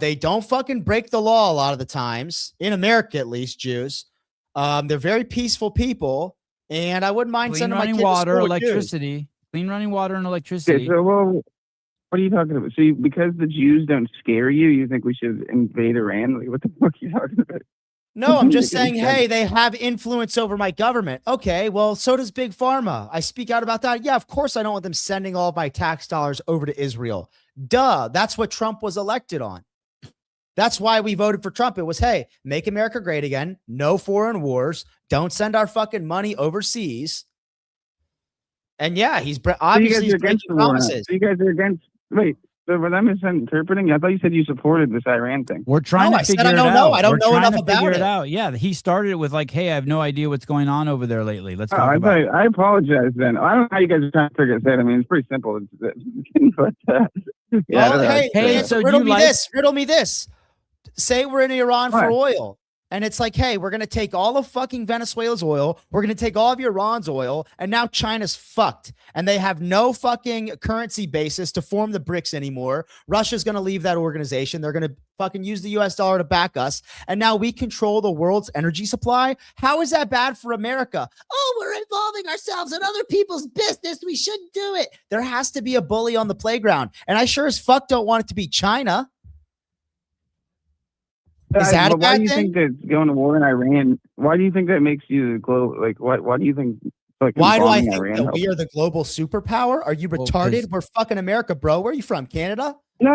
They don't fucking break the law a lot of the times, in America at least, Jews. They're very peaceful people, and I wouldn't mind Clean sending my running kid to water, school with Jews. electricity. Clean running water and Okay, electricity. so well, what are you talking about? So because the Jews don't scare you, you think we should invade Iran? Like, what the fuck are you talking about? No, I'm just Make any saying, sense. hey, they have influence over my government. Okay, well, so does Big Pharma. I speak out about that. Yeah, of course, I don't want them sending all of my tax dollars over to Israel. Duh, that's what Trump was elected on. That's why we voted for Trump. It was, hey, make America great again. No foreign wars. Don't send our fucking money overseas. And yeah, he's obviously he's breaking the war. promises. So you guys are against. Wait, so but I'm misinterpreting. I thought you said you supported this Iran thing. We're trying No, to I said figure I it don't out. know. I don't We're know trying enough to figure about it it. out. Yeah, he started it with like, "Hey, I have no idea what's going on over there lately. Let's Oh, talk about it." I apologize then. I don't know how you guys are trying to figure this out. I mean, it's pretty simple. But yeah, Well, hey, Hey, Lance, so riddle you me like- this. Riddle me this. Say we're in Iran for What? oil. And it's like, hey, we're going to take all of fucking Venezuela's oil. We're going to take all of Iran's oil. And now China's fucked. And they have no fucking currency basis to form the BRICS anymore. Russia's going to leave that organization. They're going to fucking use the US dollar to back us. And now we control the world's energy supply. How is that bad for America? Oh, we're involving ourselves in other people's business. We shouldn't do it. There has to be a bully on the playground. And I sure as fuck don't want it to be China. Is that a But why bad do you thing? think that going to war in Iran? Why do you think that makes you the global? Like, why do you think? Like, Why do I bombing think Iran that helps? we are the global superpower? Are you Well, retarded? We're fucking America, bro. Where are you from? Canada? No,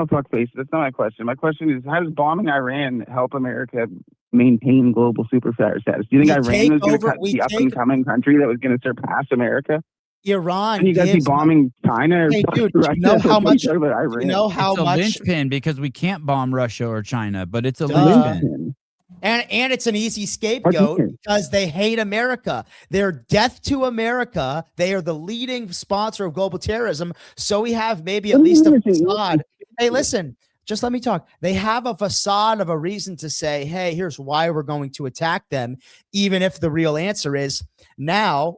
fuckface. That's not my question. My question is, how does bombing Iran help America maintain global superpower status? Do you think We take Iran was going to over- we the up take- and coming country that was going to surpass America? Iran. And you guys be gives- bombing China or Hey, fucking dude, do you Russia? know how What are much- talking about Do Iran? you know how it's a much? linchpin because we can't bomb Russia or China, but it's a Duh. linchpin. And it's an easy What do you scapegoat think? because they hate America. They're death to America. They are the leading sponsor of global terrorism. So we have maybe at What do you least a mean it's a- facade. Hey, listen, just let me talk. They have a facade of a reason to say, hey, here's why we're going to attack them, even if the real answer is now,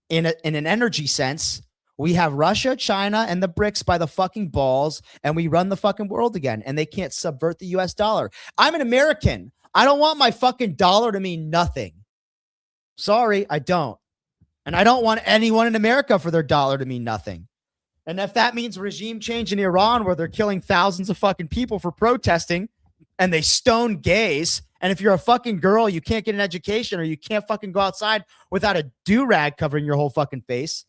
in an energy sense, we have Russia, China, and the BRICS by the fucking balls, and we run the fucking world again, and they can't subvert the US dollar. I'm an American. I don't want my fucking dollar to mean nothing. Sorry, I don't. And I don't want anyone in America for their dollar to mean nothing. And if that means regime change in Iran where they're killing thousands of fucking people for protesting and they stone gays, and if you're a fucking girl, you can't get an education or you can't fucking go outside without a do-rag covering your whole fucking face,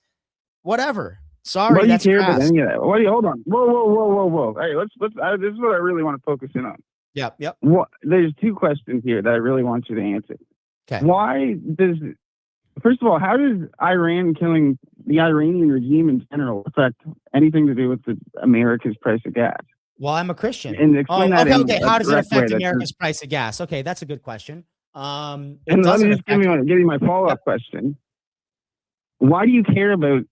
whatever. Sorry, What do you that's care about crass. any of that? What do you, hold on. Whoa. Hey, let's. This is what I really want to focus in on. Yep. There's two questions here that I really want you to answer. Okay. Why does, first of all, how does Iran killing the Iranian regime in general affect anything to do with America's price of gas? Well, I'm a Christian. And explain that in Okay. a How does it direct way affect that- America's price of gas? Okay, that's a good question. It And let me doesn't just give you my follow-up question. Why do you care about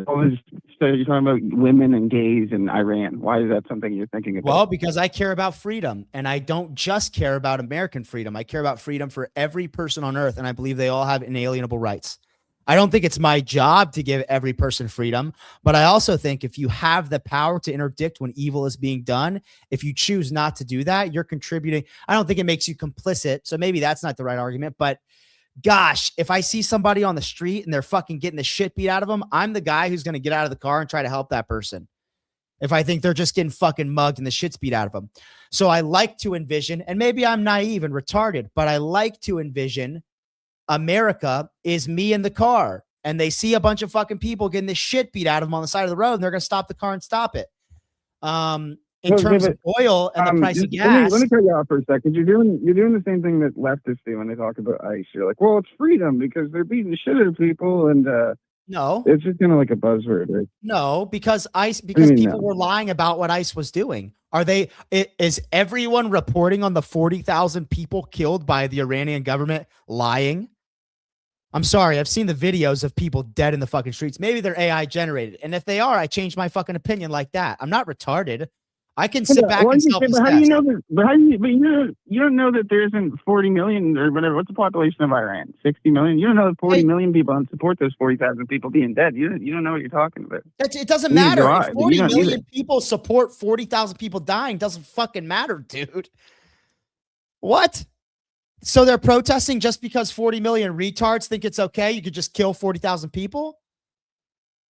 all this? So you're talking about women and gays in Iran. Why is that something you're thinking about? Well, because I care about freedom, and I don't just care about American freedom. I care about freedom for every person on earth, and I believe they all have inalienable rights. I don't think it's my job to give every person freedom, but I also think if you have the power to interdict when evil is being done, if you choose not to do that, you're contributing. I don't think it makes you complicit, so maybe that's not the right argument, but gosh, if I see somebody on the street and they're fucking getting the shit beat out of them, I'm the guy who's going to get out of the car and try to help that person. If I think they're just getting fucking mugged and the shit's beat out of them. So I like to envision, and maybe I'm naive and retarded, but I like to envision America is me in the car and they see a bunch of fucking people getting the shit beat out of them on the side of the road and they're going to stop the car and stop it. In terms of oil and the price of gas. Let me cut you off for a second. You're doing the same thing that leftists do when they talk about ICE. You're like, well, it's freedom because they're beating the shit out of people, and No, it's just kind of like a buzzword, right? no, because mean, people no? were lying about what ICE was doing. Is everyone reporting on the 40,000 people killed by the Iranian government lying? I'm sorry. I've seen the videos of people dead in the fucking streets. Maybe they're AI generated. And if they are, I change my fucking opinion like that. I'm not retarded. I can sit back and But how do you know that? You don't know that there isn't 40 million or whatever. What's the population of Iran? 60 million. You don't know that 40 million people don't support those 40,000 people being dead. You don't know what you're talking about. It doesn't Neither matter. do I, If but you 40 don't million either. people support 40,000 people dying, doesn't fucking matter, dude. What? So they're protesting just because 40 million retards think it's okay? You could just kill 40,000 people?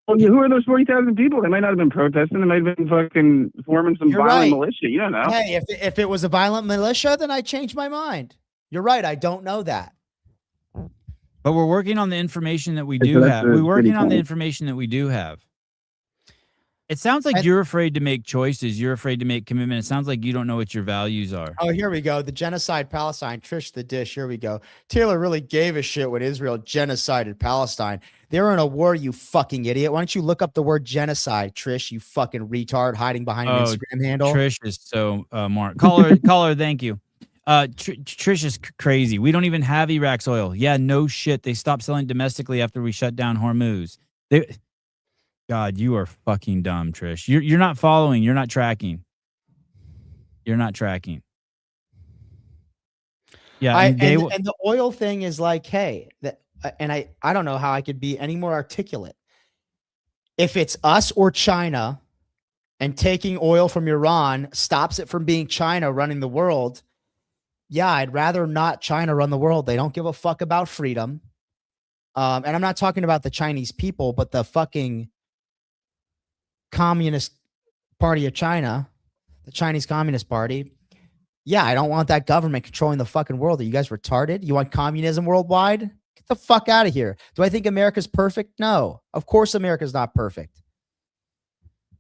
Well, who are those 40,000 people? They might not have been protesting. They might have been fucking forming some You're violent right. militia. You don't know. Hey, if it was a violent militia, then I changed my mind. You're right. I don't know that. But we're working on the information that we So do that's have. a We're working pretty on the funny- information that we do have. It sounds like And- you're afraid to make choices. You're afraid to make commitment. It sounds like you don't know what your values are. Oh, here we go. The genocide Palestine. Trish the dish. Here we go. Taylor really gave a shit when Israel genocided Palestine. They were in a war, you fucking idiot. Why don't you look up the word genocide, Trish, you fucking retard hiding behind an Oh, Instagram handle? Trish is so Mark. Caller, thank you. Trish is crazy. We don't even have Iraq's oil. Yeah, no shit. They stopped selling domestically after we shut down Hormuz. God, you are fucking dumb, Trish. You're not following. You're not tracking. You're not tracking. Yeah, I and they and the oil thing is like, hey, and I don't know how I could be any more articulate. If it's us or China, and taking oil from Iran stops it from being China running the world, yeah, I'd rather not China run the world. They don't give a fuck about freedom. And I'm not talking about the Chinese people, but the fucking Communist Party of China, the Chinese Communist Party. Yeah, I don't want that government controlling the fucking world. Are you guys retarded? You want communism worldwide? Get the fuck out of here. Do I think America's perfect? No. Of course America's not perfect.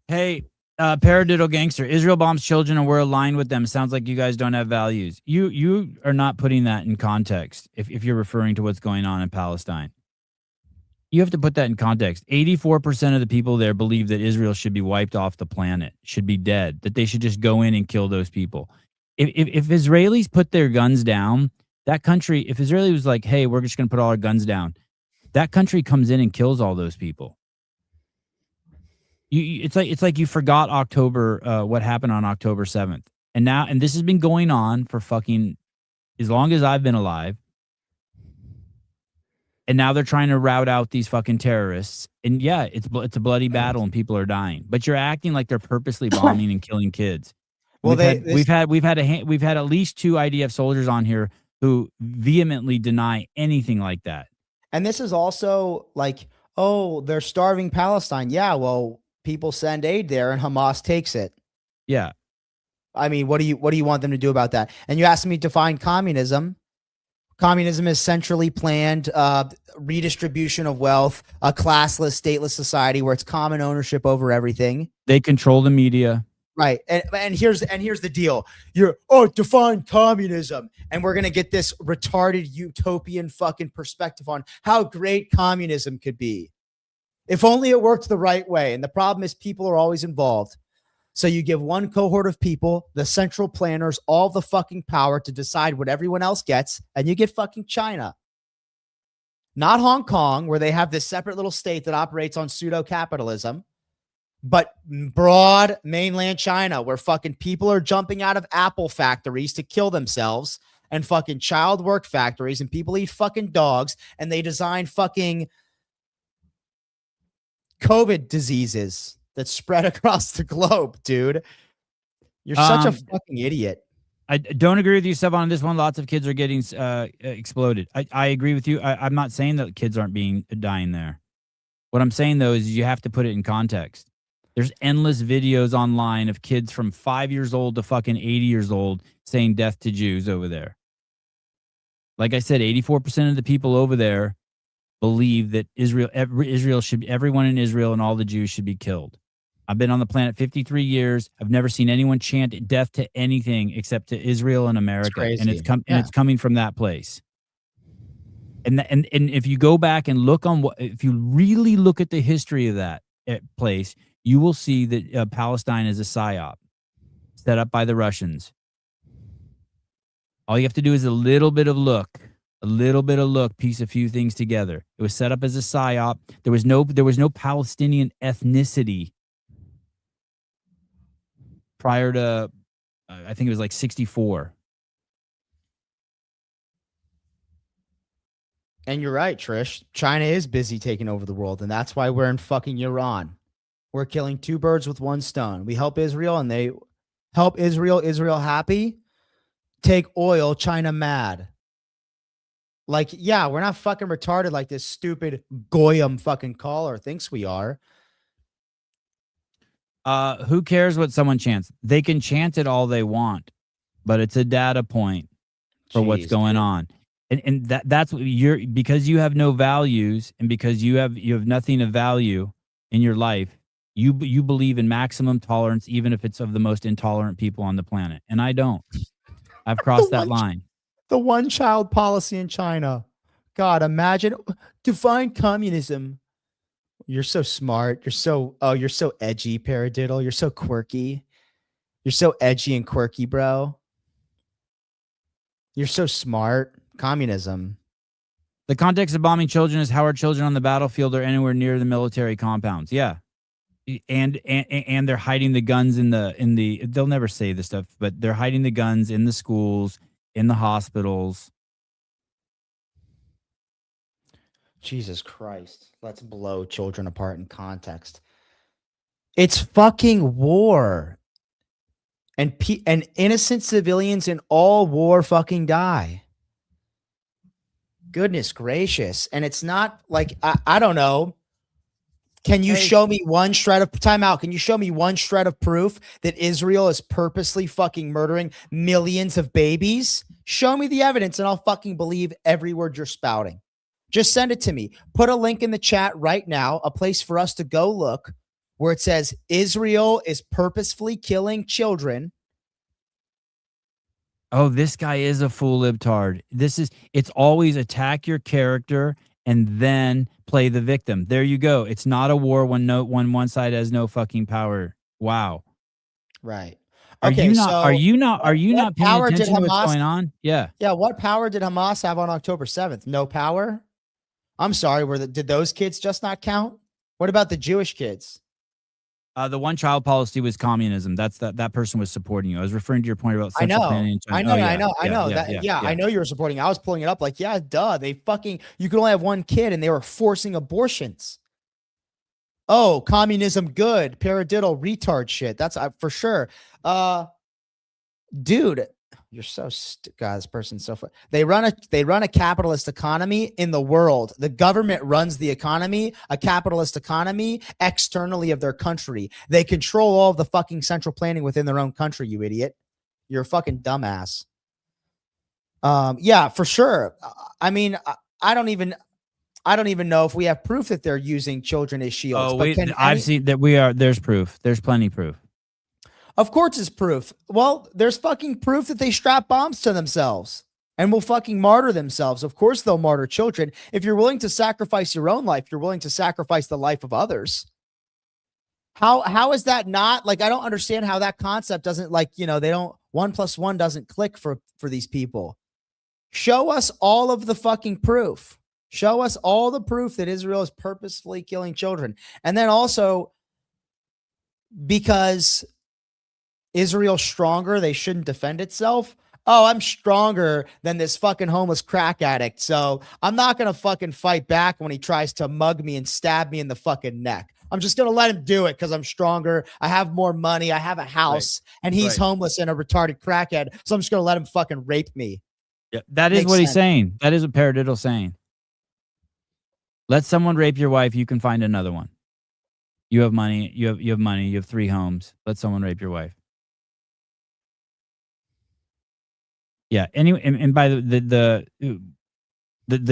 Hey, Paradiddle Gangster, Israel bombs children and we're aligned with them. Sounds like you guys don't have values. You are not putting that in context if you're referring to what's going on in Palestine. You have to put that in context. 84% of the people there believe that Israel should be wiped off the planet, should be dead, that they should just go in and kill those people. If Israelis put their guns down, that country, if Israeli was like, hey, we're just going to put all our guns down, that country comes in and kills all those people. It's like you forgot October, what happened on October 7th. And this has been going on for fucking as long as I've been alive. And now they're trying to rout out these fucking terrorists. And yeah, it's a bloody battle and people are dying. But you're acting like they're purposely bombing and killing kids. Well, we've had at least 2 IDF soldiers on here who vehemently deny anything like that. And this is also like, oh, they're starving Palestine. Yeah, well, people send aid there and Hamas takes it. Yeah. I mean, what do you want them to do about that? And you asked me to define communism. Communism is centrally planned redistribution of wealth, a classless, stateless society where it's common ownership over everything. They control the media. Right. And here's the deal. Define communism. And we're going to get this retarded utopian fucking perspective on how great communism could be. If only it worked the right way. And the problem is people are always involved. So you give one cohort of people, the central planners, all the fucking power to decide what everyone else gets, and you get fucking China. Not Hong Kong, where they have this separate little state that operates on pseudo-capitalism, but broad mainland China, where fucking people are jumping out of Apple factories to kill themselves, and fucking child work factories, and people eat fucking dogs, and they design fucking COVID diseases that spread across the globe, dude. You're such a fucking idiot. I don't agree with you, Sevan, on this one. Lots of kids are getting exploded. I agree with you. I'm not saying that kids aren't dying there. What I'm saying, though, is you have to put it in context. There's endless videos online of kids from 5 years old to fucking 80 years old saying death to Jews over there. Like I said, 84% of the people over there believe that everyone in Israel and all the Jews should be killed. I've been on the planet 53 years. I've never seen anyone chant death to anything except to Israel and America, and it's coming from that place. And if you go back and look on if you really look at the history of that place, you will see that Palestine is a psyop set up by the Russians. All you have to do is a little bit of look, piece a few things together. It was set up as a psyop. There was no Palestinian ethnicity prior to, I think it was like 64. And you're right, Trish. China is busy taking over the world, and that's why we're in fucking Iran. We're killing 2 birds with 1 stone. We help Israel, and they help Israel. Israel happy. Take oil, China mad. Like, yeah, we're not fucking retarded like this stupid Goyim fucking caller thinks we are. Who cares what someone chants? They can chant it all they want, but it's a data point for what's going on. And that's what because you have no values and because you have nothing of value in your life, you believe in maximum tolerance, even if it's of the most intolerant people on the planet. And I don't. I've crossed that line. The one-child policy in China. God, imagine. Define communism. You're so smart. You're so edgy, Paradiddle. You're so quirky. You're so edgy and quirky, bro. You're so smart. Communism. The context of bombing children is how are children on the battlefield or anywhere near the military compounds. Yeah. And they're hiding the guns in the they'll never say this stuff, but they're hiding the guns in the schools in the hospitals. Jesus Christ. Let's blow children apart in context. It's fucking war. And innocent civilians in all war fucking die. Goodness gracious. And it's not like, I don't know. Can you show me one shred of time out? Can you show me one shred of proof that Israel is purposely fucking murdering millions of babies? Show me the evidence and I'll fucking believe every word you're spouting. Just send it to me. Put a link in the chat right now, a place for us to go look where it says Israel is purposefully killing children. Oh, this guy is a full libtard. It's always attack your character and then play the victim. There you go. It's not a war when one side has no fucking power. Wow. Right. Are Okay, you not so are you not what paying power did attention to what's Hamas- going on? Yeah. Yeah, what power did Hamas have on October 7th? No power? I'm sorry, did those kids just not count? What about the Jewish kids? The one child policy was communism. That's that person was supporting you. I was referring to your point about I central know. planning in China. I know. Oh, yeah, I know. I yeah, know. yeah, I know you were supporting. I was pulling it up like, yeah, duh. They fucking, you could only have one kid and they were forcing abortions. Oh, communism good. Paradiddle retard shit. That's for sure. Dude, you're so God, this person's so fun. They run a capitalist economy in the world. The government runs the economy, a capitalist economy externally of their country. They control all of the fucking central planning within their own country, you idiot. You're a fucking dumbass. Yeah, for sure. I mean, I don't even know if we have proof that they're using children as shields. Oh, but wait, I've seen that there's proof. There's plenty proof. Of course it's proof. Well, there's fucking proof that they strap bombs to themselves and will fucking martyr themselves. Of course they'll martyr children. If you're willing to sacrifice your own life, you're willing to sacrifice the life of others. How is that not like, I don't understand how that concept doesn't like, they don't 1 + 1 doesn't click for these people. Show us all of the fucking proof. Show us all the proof that Israel is purposefully killing children. And then also because Israel's stronger, they shouldn't defend itself. Oh, I'm stronger than this fucking homeless crack addict, so I'm not going to fucking fight back when he tries to mug me and stab me in the fucking neck. I'm just going to let him do it because I'm stronger. I have more money. I have a house, and he's homeless and a retarded crackhead, so I'm just going to let him fucking rape me. Yeah, that is Makes what he's sense. saying. That is what Paradiddle's saying. Let someone rape your wife, you can find another one. You have money, you have money, you have 3 homes. Let someone rape your wife. Yeah. Anyway, and by the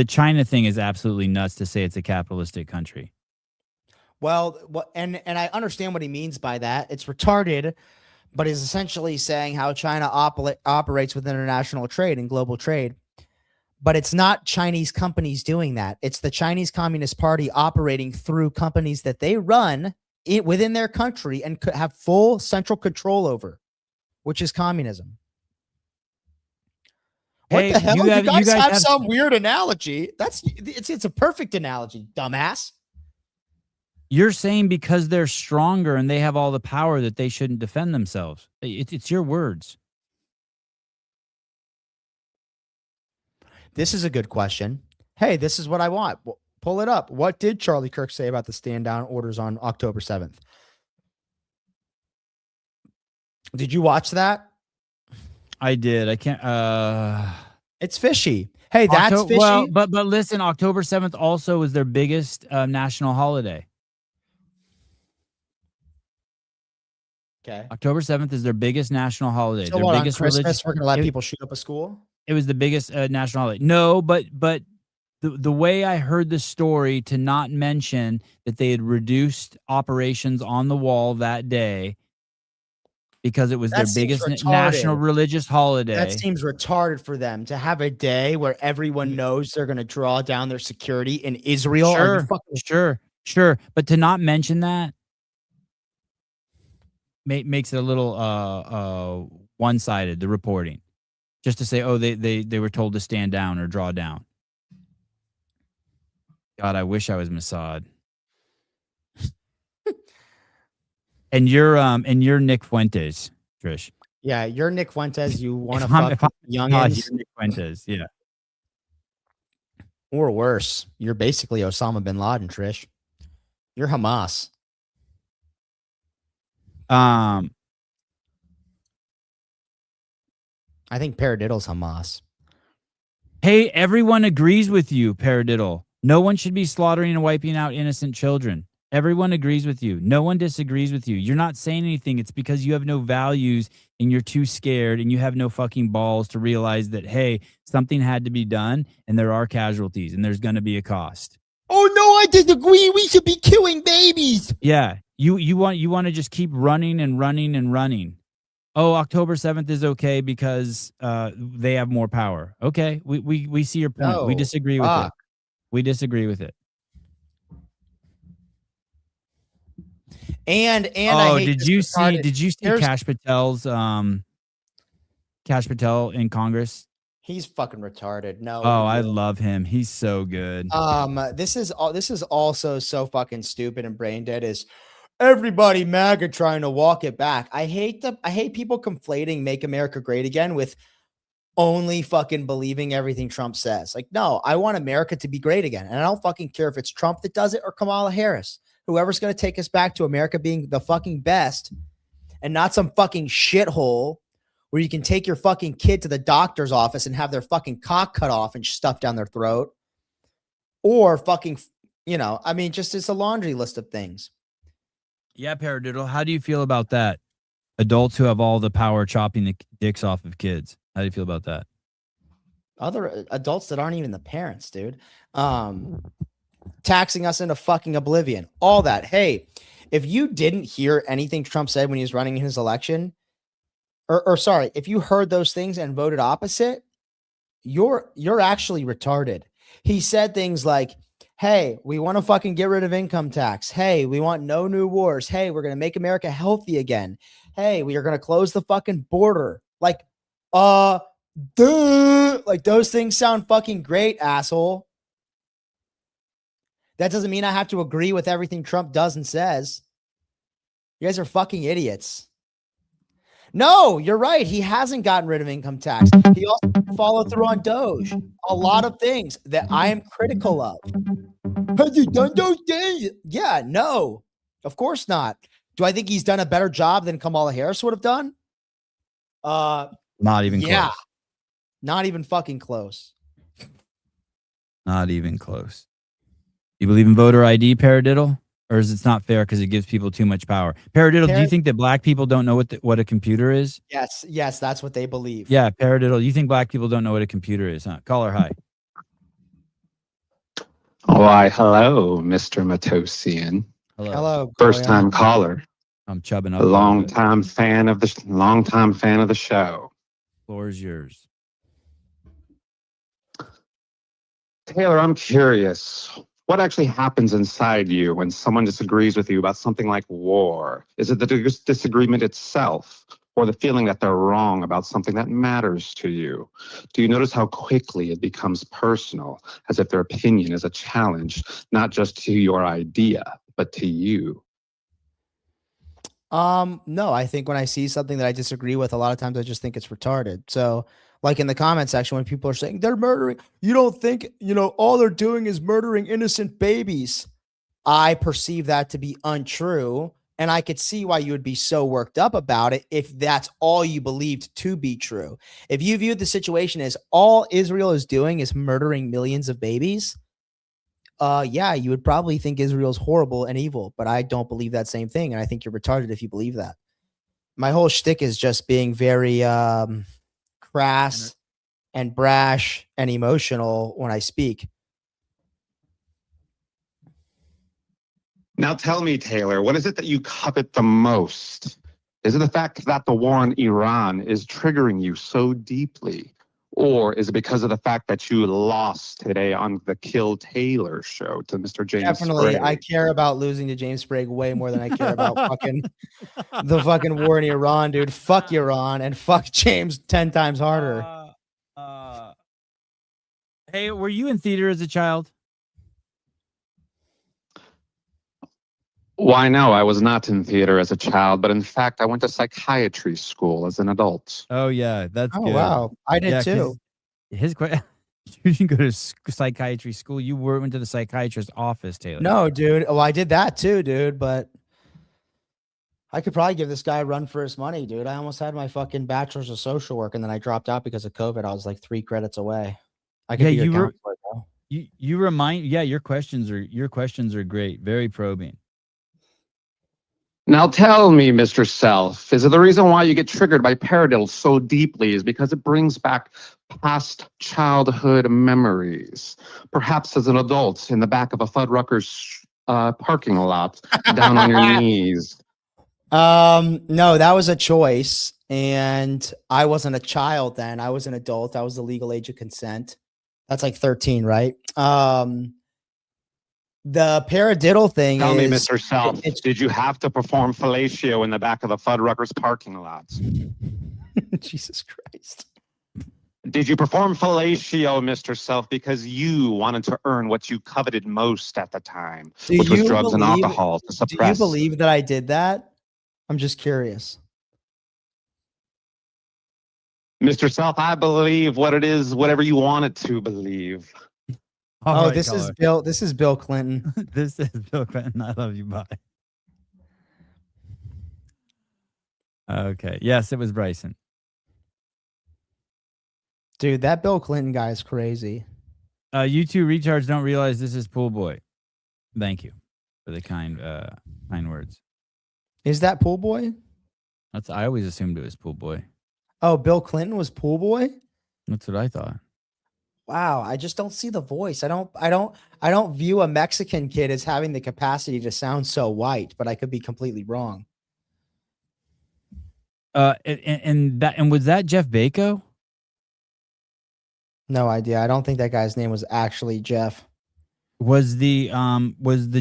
China thing is absolutely nuts to say it's a capitalistic country. Well, and I understand what he means by that. It's retarded, but he's essentially saying how China operates with international trade and global trade. But it's not Chinese companies doing that. It's the Chinese Communist Party operating through companies that they run within their country and could have full central control over, which is communism. What Hey, the hell? you You guys guys have have- some weird analogy. It's a perfect analogy, dumbass. You're saying because they're stronger and they have all the power that they shouldn't defend themselves. It's your words. This is a good question. Hey, this is what I want. Pull it up. What did Charlie Kirk say about the stand down orders on October 7th? Did you watch that? I did. I can't. It's fishy. Hey, that's fishy. Well, but listen, October 7th also was their biggest national holiday. Okay. October 7th is their biggest national holiday. So their what, on biggest Christmas, religious. we're going to let people shoot up a school? It was the biggest national holiday. No, but the way I heard the story to not mention that they had reduced operations on the wall that day because it was That their seems biggest retarded. national religious holiday. That seems retarded for them to have a day where everyone knows they're going to draw down their security in Israel. Are you fucking Sure. But to not mention that makes it a little one-sided, the reporting. Just to say, oh, they were told to stand down or draw down. God, I wish I was Mossad. And you're Nick Fuentes, Trish. Yeah, you're Nick Fuentes. You want to If I'm- fuck if I'm- youngins, you're Nick Fuentes, yeah. or worse. You're basically Osama bin Laden, Trish. You're Hamas. Um, I think Paradiddle's Hamas. hey, everyone agrees with you, Paradiddle. No one should be slaughtering and wiping out innocent children. Everyone agrees with you. No one disagrees with you. You're not saying anything. It's because you have no values and you're too scared and you have no fucking balls to realize that, hey, something had to be done and there are casualties and there's going to be a cost. Oh no, I disagree. We should be killing babies. Yeah. You want to just keep running and running and running. Oh, October 7th is okay because they have more power. Okay. We see your point. We No, disagree with it. fuck. We disagree with it. And I hate did this you retarded- did you see Here's- Kash Patel in Congress? He's fucking retarded. No. Oh, I love him. He's so good. This is also so fucking stupid and brain dead. Is everybody MAGA trying to walk it back? I hate people conflating "Make America Great Again" with only fucking believing everything Trump says. Like, no, I want America to be great again, and I don't fucking care if it's Trump that does it or Kamala Harris. Whoever's going to take us back to America being the fucking best, and not some fucking shithole where you can take your fucking kid to the doctor's office and have their fucking cock cut off and stuffed down their throat. Or fucking, I mean, just it's a laundry list of things. Yeah, Paradiddle. How do you feel about that? Adults who have all the power chopping the dicks off of kids. How do you feel about that? Other adults that aren't even the parents, dude. Taxing us into fucking oblivion. All that. Hey, if you didn't hear anything Trump said when he was running his election, or sorry, if you heard those things and voted opposite, you're actually retarded. He said things like, hey, we want to fucking get rid of income tax. Hey, we want no new wars. Hey, we're going to make America healthy again. Hey, we are going to close the fucking border. Like, duh. Like, those things sound fucking great, asshole. That doesn't mean I have to agree with everything Trump does and says. You guys are fucking idiots. No, you're right. He hasn't gotten rid of income tax. He also followed through on Doge. A lot of things that I am critical of. Has he done those things? Yeah, no, of course not. Do I think he's done a better job than Kamala Harris would have done? Not even Yeah, close. not even fucking close. Not even close. You believe in voter ID, Paradiddle? Or is it not fair because it gives people too much power? Paradiddle, do you think that black people don't know what a computer is? Yes, that's what they believe. Yeah, Paradiddle, you think black people don't know what a computer is, huh? Caller, hi. Why, hello, Mr. Matosian. Hello. First Goya. time caller. I'm chubbing up. A long time fan of the show. Floor is yours. Taylor, I'm curious. What actually happens inside you when someone disagrees with you about something like war? Is it the disagreement itself, or the feeling that they're wrong about something that matters to you? Do you notice how quickly it becomes personal, as if their opinion is a challenge, not just to your idea, but to you? No, I think when I see something that I disagree with, a lot of times I just think it's retarded. So, like in the comment section, when people are saying they're murdering, you don't think, all they're doing is murdering innocent babies. I perceive that to be untrue. And I could see why you would be so worked up about it if that's all you believed to be true. If you viewed the situation as all Israel is doing is murdering millions of babies, yeah, you would probably think Israel's horrible and evil, but I don't believe that same thing. And I think you're retarded if you believe that. My whole shtick is just being very crass and brash and emotional when I speak. Now tell me, Taylor, what is it that you covet the most? Is it the fact that the war in Iran is triggering you so deeply? Or is it because of the fact that you lost today on the Kill Taylor show to Mr. James Definitely, Sprague? I care about losing to James Sprague way more than I care about the fucking war in Iran, dude. Fuck Iran and fuck James 10 times harder. Hey, were you in theater as a child? Why, no, I was not in theater as a child, but in fact, I went to psychiatry school as an adult. Oh yeah, that's Oh good. wow, I did Yeah, 'cause too. his question. You didn't go to psychiatry school. You went to the psychiatrist's office, Taylor. No, dude. Well, I did that too, dude. But I could probably give this guy a run for his money, dude. I almost had my fucking bachelor's of social work, and then I dropped out because of COVID. I was like 3 credits away. I could Yeah, be your you were. counselor, bro. You remind. Yeah, your questions are great. Very probing. Now tell me, Mr. Self, is it the reason why you get triggered by paradiddle so deeply is because it brings back past childhood memories? Perhaps as an adult in the back of a Fuddruckers parking lot, down on your knees. No, that was a choice, and I wasn't a child then. I was an adult. I was the legal age of consent. That's like 13, right? The paradiddle thing Tell me, is Mr. Self, did you have to perform fellatio in the back of the Fuddruckers parking lot? Jesus Christ. Did you perform fellatio, Mr. Self, because you wanted to earn what you coveted most at the time, which was drugs and alcohol to Do you suppress? believe that I did that? I'm just curious. Mr. Self, I believe what it is, whatever you want it to believe. All Oh, right, this is caller. Bill. This is Bill Clinton. This is Bill Clinton. I love you. Bye. Okay. Yes, it was Bryson. Dude, that Bill Clinton guy is crazy. You two retards don't realize this is Pool Boy. Thank you for the kind words. Is that Pool Boy? I always assumed it was Pool Boy. Oh, Bill Clinton was Pool Boy? That's what I thought. Wow, I just don't see the voice. I don't view a Mexican kid as having the capacity to sound so white, but I could be completely wrong. And was that Jeff Bako? No idea. I don't think that guy's name was actually Jeff. Was the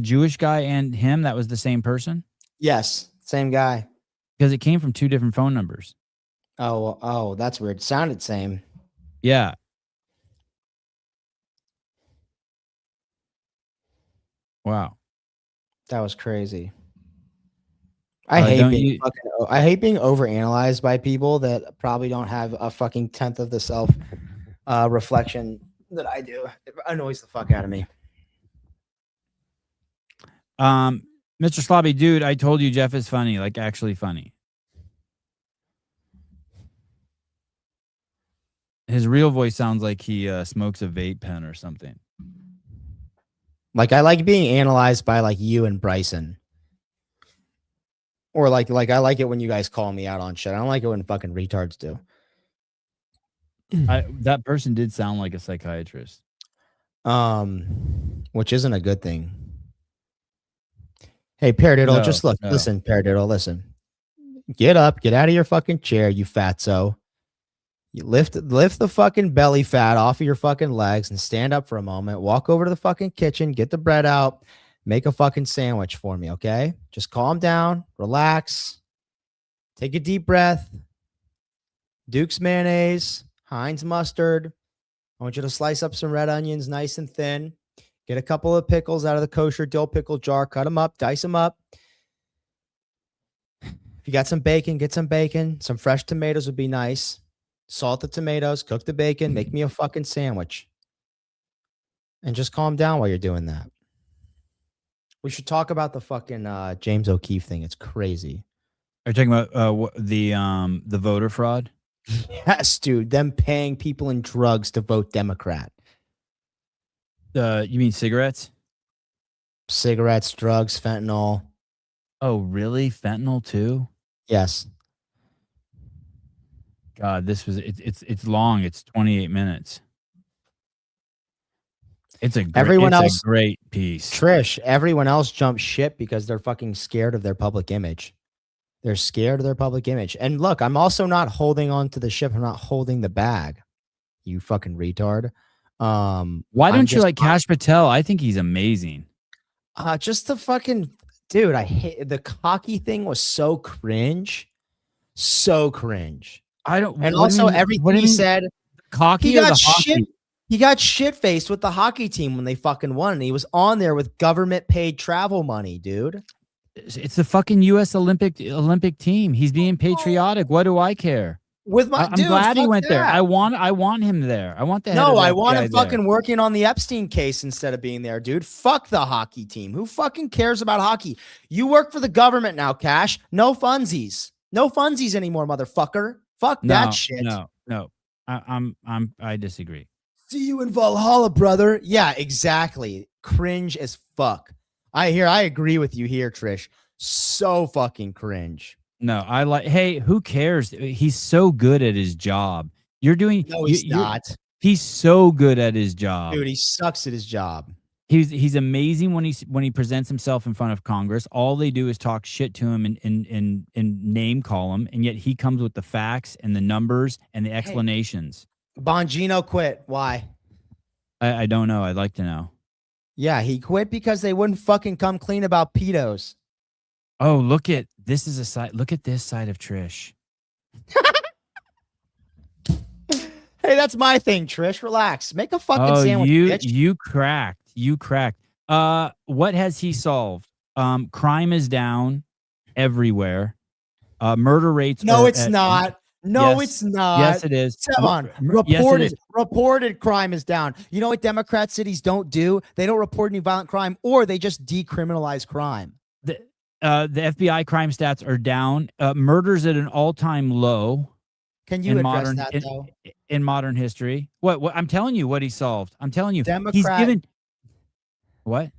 Jewish guy and him that was the same person? Yes, same guy. Because it came from 2 different phone numbers. Oh, that's weird. Sounded same. Yeah. Wow. That was crazy. I hate being overanalyzed by people that probably don't have a fucking tenth of the self reflection that I do. It annoys the fuck out of me. Mr. Slobby, dude, I told you Jeff is funny, like actually funny. His real voice sounds like he smokes a vape pen or something. Like I like being analyzed by like you and Bryson. Or like I like it when you guys call me out on shit. I don't like it when fucking retards do. That person did sound like a psychiatrist. Which isn't a good thing. Hey, Paradiddle, just look. No. Listen, Paradiddle, listen. Get up, get out of your fucking chair, you fatso. You lift the fucking belly fat off of your fucking legs and stand up for a moment. Walk over to the fucking kitchen, get the bread out, make a fucking sandwich for me, okay? Just calm down, relax, take a deep breath. Duke's mayonnaise, Heinz mustard. I want you to slice up some red onions nice and thin. Get a couple of pickles out of the kosher dill pickle jar, cut them up, dice them up. If you got some bacon, get some bacon. Some fresh tomatoes would be nice. Salt the tomatoes, cook the bacon, make me a fucking sandwich. And just calm down while you're doing that. We should talk about the fucking James O'Keefe thing. It's crazy. Are you talking about the voter fraud? Yes, dude. Them paying people in drugs to vote Democrat. You mean cigarettes? Cigarettes, drugs, fentanyl. Oh, really? Fentanyl too? Yes. God, this was it's long. It's 28 minutes. It's a great piece. Trish, everyone else jumped ship because they're fucking scared of their public image. They're scared of their public image. And look, I'm also not holding on to the ship. I'm not holding the bag. You fucking retard. Why don't you like Kash Patel? I think he's amazing. Just the fucking dude. I hate the cocky thing was so cringe. So cringe. I don't. And also everything he said. Cocky. He got shit faced with the hockey team when they fucking won, and he was on there with government paid travel money, dude. It's the fucking U.S. Olympic team. He's being patriotic. What do I care? With my I'm dude, glad he fuck went there. that. I want him there. I want the head of No, the I want FBI him there. fucking working on the Epstein case instead of being there, dude. Fuck the hockey team. Who fucking cares about hockey? You work for the government now, Cash. No funsies. No funsies anymore, motherfucker. Fuck that shit. No. I disagree. See you in Valhalla, brother. Yeah, exactly. Cringe as fuck. I agree with you here, Trish. So fucking cringe. No, hey, who cares? He's so good at his job. You're doing No, he's not. He's so good at his job. Dude, he sucks at his job. He's amazing when he presents himself in front of Congress. All they do is talk shit to him and name call him, and yet he comes with the facts and the numbers and the explanations. Bongino quit. Why? I don't know. I'd like to know. Yeah, he quit because they wouldn't fucking come clean about pedos. Oh, look at this side of Trish. Hey, that's my thing, Trish. Relax. Make a fucking sandwich, bitch. You cracked. What has he solved? Crime is down everywhere. Murder rates. No, are it's at- not. No, Yes. it's not. Yes, it is. Come on. Yes, it is. Reported crime is down. You know what Democrat cities don't do? They don't report any violent crime, or they just decriminalize crime. The FBI crime stats are down. Murders at an all-time low. Can you address that though? In modern history? What? I'm telling you what he solved. I'm telling you. He's Democrat- given. What?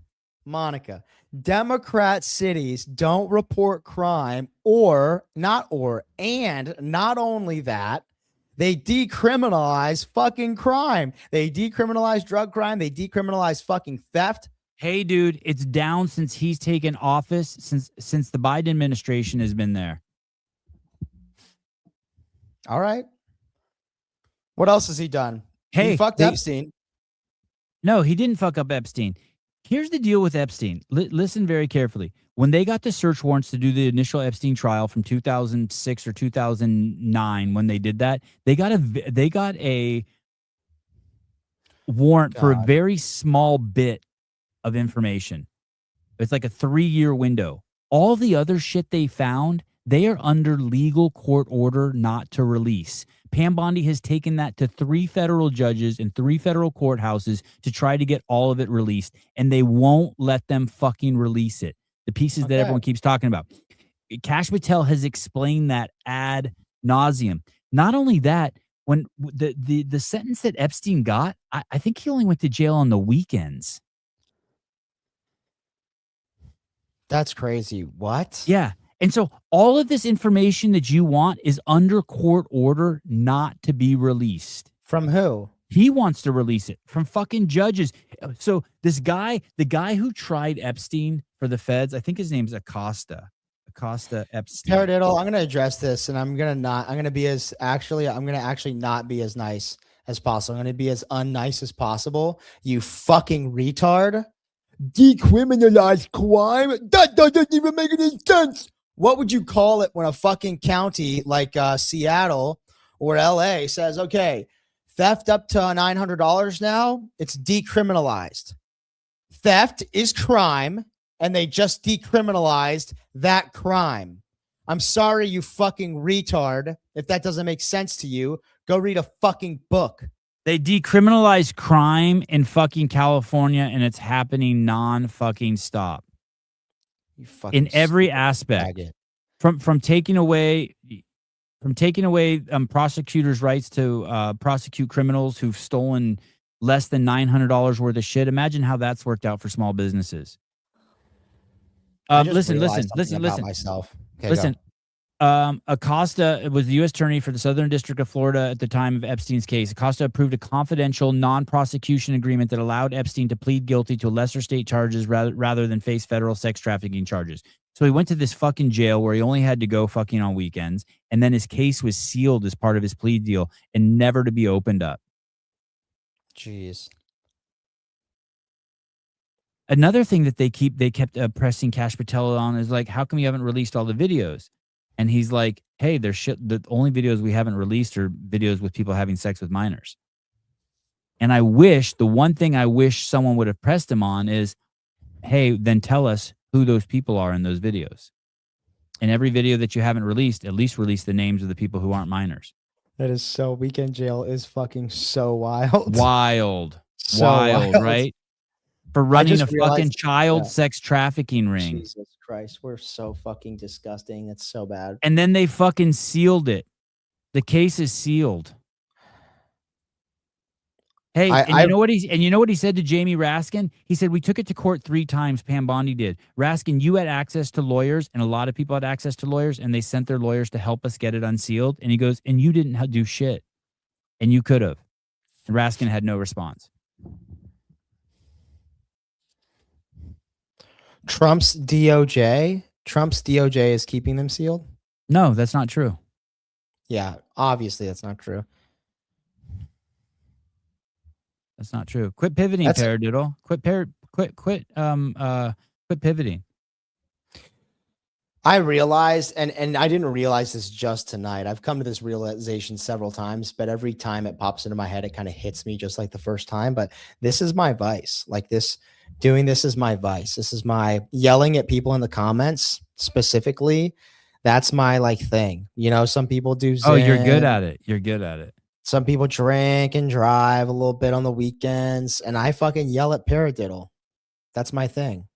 Monica, Democrat cities don't report crime, and not only that, they decriminalize fucking crime. They decriminalize drug crime. They decriminalize fucking theft. Hey, dude, it's down since he's taken office, since the Biden administration has been there. All right. What else has he done? Hey, he fucked Epstein. No, he didn't fuck up Epstein. Here's the deal with Epstein. Listen very carefully. When they got the search warrants to do the initial Epstein trial from 2006 or 2009, when they did that, they got a warrant for a very small bit of information. It's like a 3-year window. All the other shit they found, they are under legal court order not to release. Pam Bondi has taken that to 3 federal judges and 3 federal courthouses to try to get all of it released, and they won't let them fucking release it. The pieces that everyone keeps talking about. Kash Patel has explained that ad nauseum. Not only that, when the sentence that Epstein got, I think he only went to jail on the weekends. That's crazy. What? Yeah. And so all of this information that you want is under court order not to be released. From who? He wants to release it from fucking judges. So this guy, the guy who tried Epstein for the feds, I think his name's Acosta Epstein. Paradiddle, I'm going to address this, and I'm going to actually not be as nice as possible. I'm going to be as unnice as possible. You fucking retard. Decriminalize crime? That doesn't even make any sense. What would you call it when a fucking county like Seattle or LA says, okay, theft up to $900 now, it's decriminalized. Theft is crime, and they just decriminalized that crime. I'm sorry, you fucking retard. If that doesn't make sense to you, go read a fucking book. They decriminalized crime in fucking California, and it's happening non-fucking stop. You fucking in every aspect, from taking away prosecutors' rights to prosecute criminals who've stolen less than $900 worth of shit. Imagine how that's worked out for small businesses. Listen. Myself. Okay, listen. Acosta was the U.S. attorney for the Southern District of Florida at the time of Epstein's case. Acosta approved a confidential non-prosecution agreement that allowed Epstein to plead guilty to lesser state charges rather than face federal sex trafficking charges. So he went to this fucking jail where he only had to go fucking on weekends, and then his case was sealed as part of his plea deal and never to be opened up. Jeez. Another thing that they kept pressing Kash Patel on is like, how come you haven't released all the videos? And he's like, hey, the only videos we haven't released are videos with people having sex with minors. And the one thing I wish someone would have pressed him on is, hey, then tell us who those people are in those videos. In every video that you haven't released, at least release the names of the people who aren't minors. That is so. Weekend Jail is fucking so wild. Wild. So wild, wild. right? For running a just realized- fucking child yeah. sex trafficking ring. Jesus Christ, we're so fucking disgusting. It's so bad. And then they fucking sealed it. The case is sealed. Hey, you know what he said to Jamie Raskin? He said, we took it to court 3 times, Pam Bondi did. Raskin, you had access to lawyers, and a lot of people had access to lawyers, and they sent their lawyers to help us get it unsealed. And he goes, and you didn't do shit. And you could have. And Raskin had no response. Trump's DOJ is keeping them sealed. No, that's not true. Yeah, obviously that's not true. That's not true. Quit pivoting, That's- Paradiddle. Quit pivoting. I realized, and I didn't realize this just tonight. I've come to this realization several times, but every time it pops into my head, it kind of hits me just like the first time. But this is my vice. Like doing this is my vice. This is my yelling at people in the comments specifically. That's my like thing. You know, some people do. Oh, you're Zen. good at it. You're good at it. Some people drink and drive a little bit on the weekends, and I fucking yell at Paradiddle. That's my thing.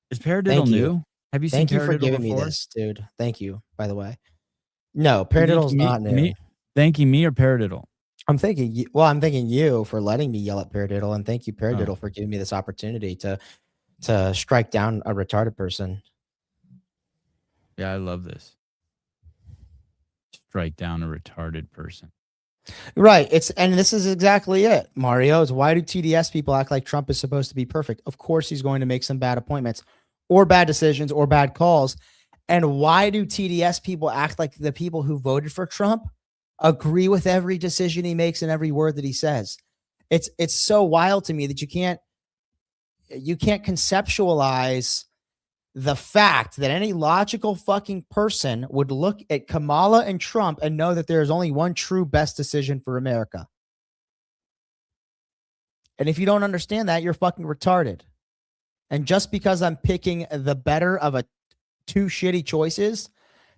Is Paradiddle Thank you. new? Have you seen Thank you for Paradiddle giving before? me this, dude. Thank you, by the way. No, Paradiddle's not new. Thanking me or Paradiddle? I'm thanking you for letting me yell at Paradiddle, and thank you, Paradiddle, for giving me this opportunity to strike down a retarded person. Yeah, I love this. Strike down a retarded person. Right. And this is exactly it, Mario. Is why do TDS people act like Trump is supposed to be perfect? Of course he's going to make some bad appointments or bad decisions or bad calls. And why do TDS people act like the people who voted for Trump agree with every decision he makes and every word that he says? It's so wild to me that you can't conceptualize the fact that any logical fucking person would look at Kamala and Trump and know that there is only one true best decision for America. And if you don't understand that, you're fucking retarded. And just because I'm picking the better of two shitty choices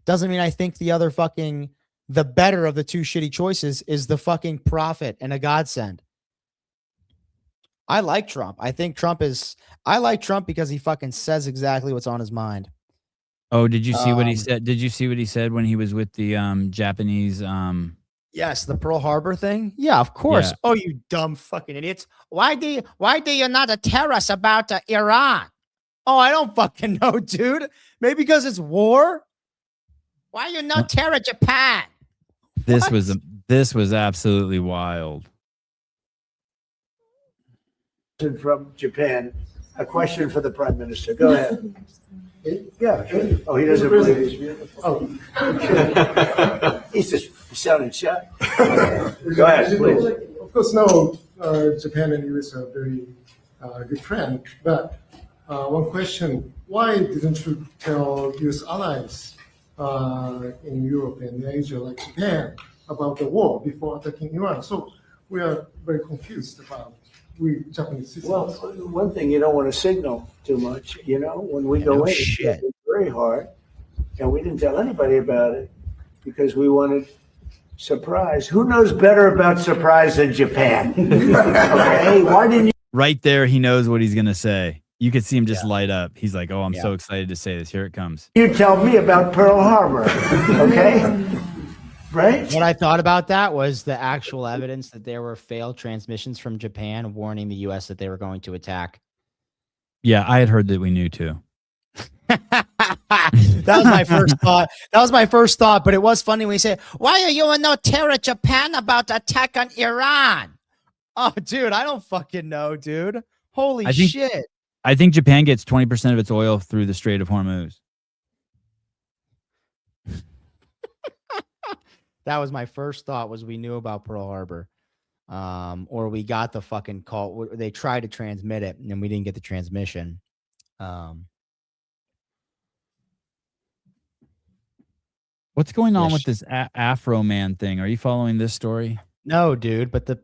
doesn't mean I think the better of the 2 shitty choices is the fucking prophet and a godsend. I like Trump. I like Trump because he fucking says exactly what's on his mind. Oh, did you see what he said? Did you see what he said when he was with the Japanese? Yes, the Pearl Harbor thing. Yeah, of course. Yeah. Oh, you dumb fucking idiots! Why do you not tell us about Iran? Oh, I don't fucking know, dude. Maybe because it's war. Why you not terror Japan? This was absolutely wild. From Japan, a question for the Prime Minister. Go ahead. Yeah. Oh, he doesn't believe. Oh, he's sounding shy. Go ahead, please. Of course, no. Japan and US are very good friends. But one question: why didn't you tell US allies in Europe and Asia, like Japan, about the war before attacking Iran? So we are very confused about. We Japanese citizens. Well, one thing, you don't want to signal too much. You know, when we go in, it's very hard, and we didn't tell anybody about it because we wanted surprise. Who knows better about surprise than Japan? Okay, why didn't you? Right there, he knows what he's gonna say. You could see him just light up. He's like, "Oh, I'm so excited to say this. Here it comes." You tell me about Pearl Harbor, okay? Right? What I thought about that was the actual evidence that there were failed transmissions from Japan warning the U.S. that they were going to attack. Yeah, I had heard that. We knew too. That was my first thought. But it was funny when he said, "Why are you no terror Japan about attack on Iran?" Oh, dude, I don't fucking know, dude. Holy shit! I think Japan gets 20% of its oil through the Strait of Hormuz. That was my first thought. Was we knew about Pearl Harbor, or we got the fucking call. They tried to transmit it, and we didn't get the transmission. What's going on with this Afro Man thing? Are you following this story? No, dude, but the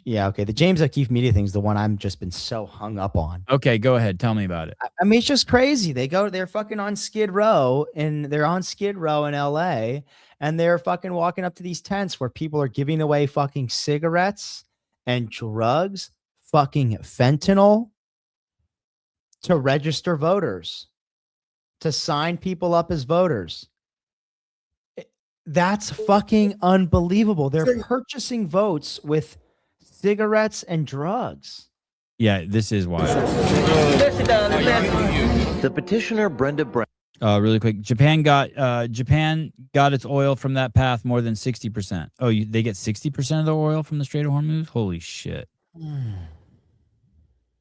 yeah, okay. The James O'Keefe media thing is the one I'm just been so hung up on. Okay, go ahead. Tell me about it. I mean, it's just crazy. They're fucking on Skid Row and they're on Skid Row in LA and they're fucking walking up to these tents where people are giving away fucking cigarettes and drugs, fucking fentanyl to register voters, to sign people up as voters. That's fucking unbelievable. They're purchasing votes with cigarettes and drugs. Yeah, this is wild. The petitioner Brenda Brown. Really quick, Japan got its oil from that path more than 60%. Oh, they get 60% of the oil from the Strait of Hormuz? Holy shit.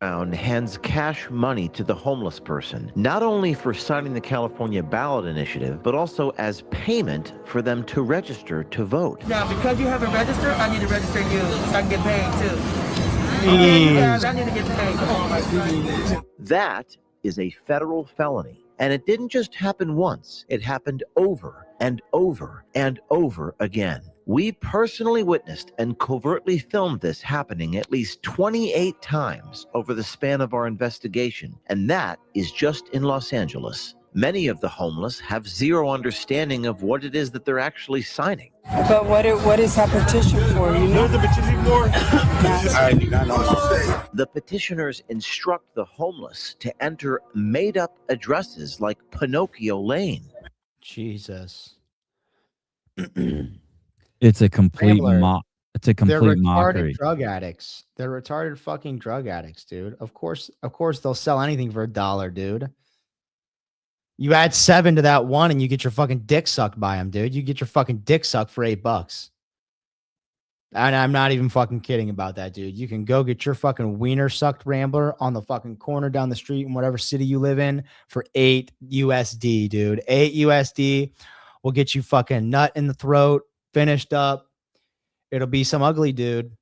Brown hands cash money to the homeless person, not only for signing the California ballot initiative, but also as payment for them to register to vote. Now, because you haven't registered, I need to register you so I can get paid too. Okay, you guys, I need to get paid. Come on. That is a federal felony. And it didn't just happen once, it happened over and over and over again. We personally witnessed and covertly filmed this happening at least 28 times over the span of our investigation, and that is just in Los Angeles. Many of the homeless have zero understanding of what it is that they're actually signing. But what is that petition for? You know the petition for? I do not know. The petitioners instruct the homeless to enter made-up addresses like Pinocchio Lane. Jesus. It's a complete Rambler. It's a They're complete retarded mockery. drug addicts. They're retarded fucking drug addicts, dude. Of course they'll sell anything for $1, dude. You add 7 to that one and you get your fucking dick sucked by them, dude. You get your fucking dick sucked for $8. And I'm not even fucking kidding about that, dude. You can go get your fucking wiener sucked, Rambler, on the fucking corner down the street in whatever city you live in for $8 USD, dude. $8 USD will get you fucking nut in the throat, finished up. It'll be some ugly dude,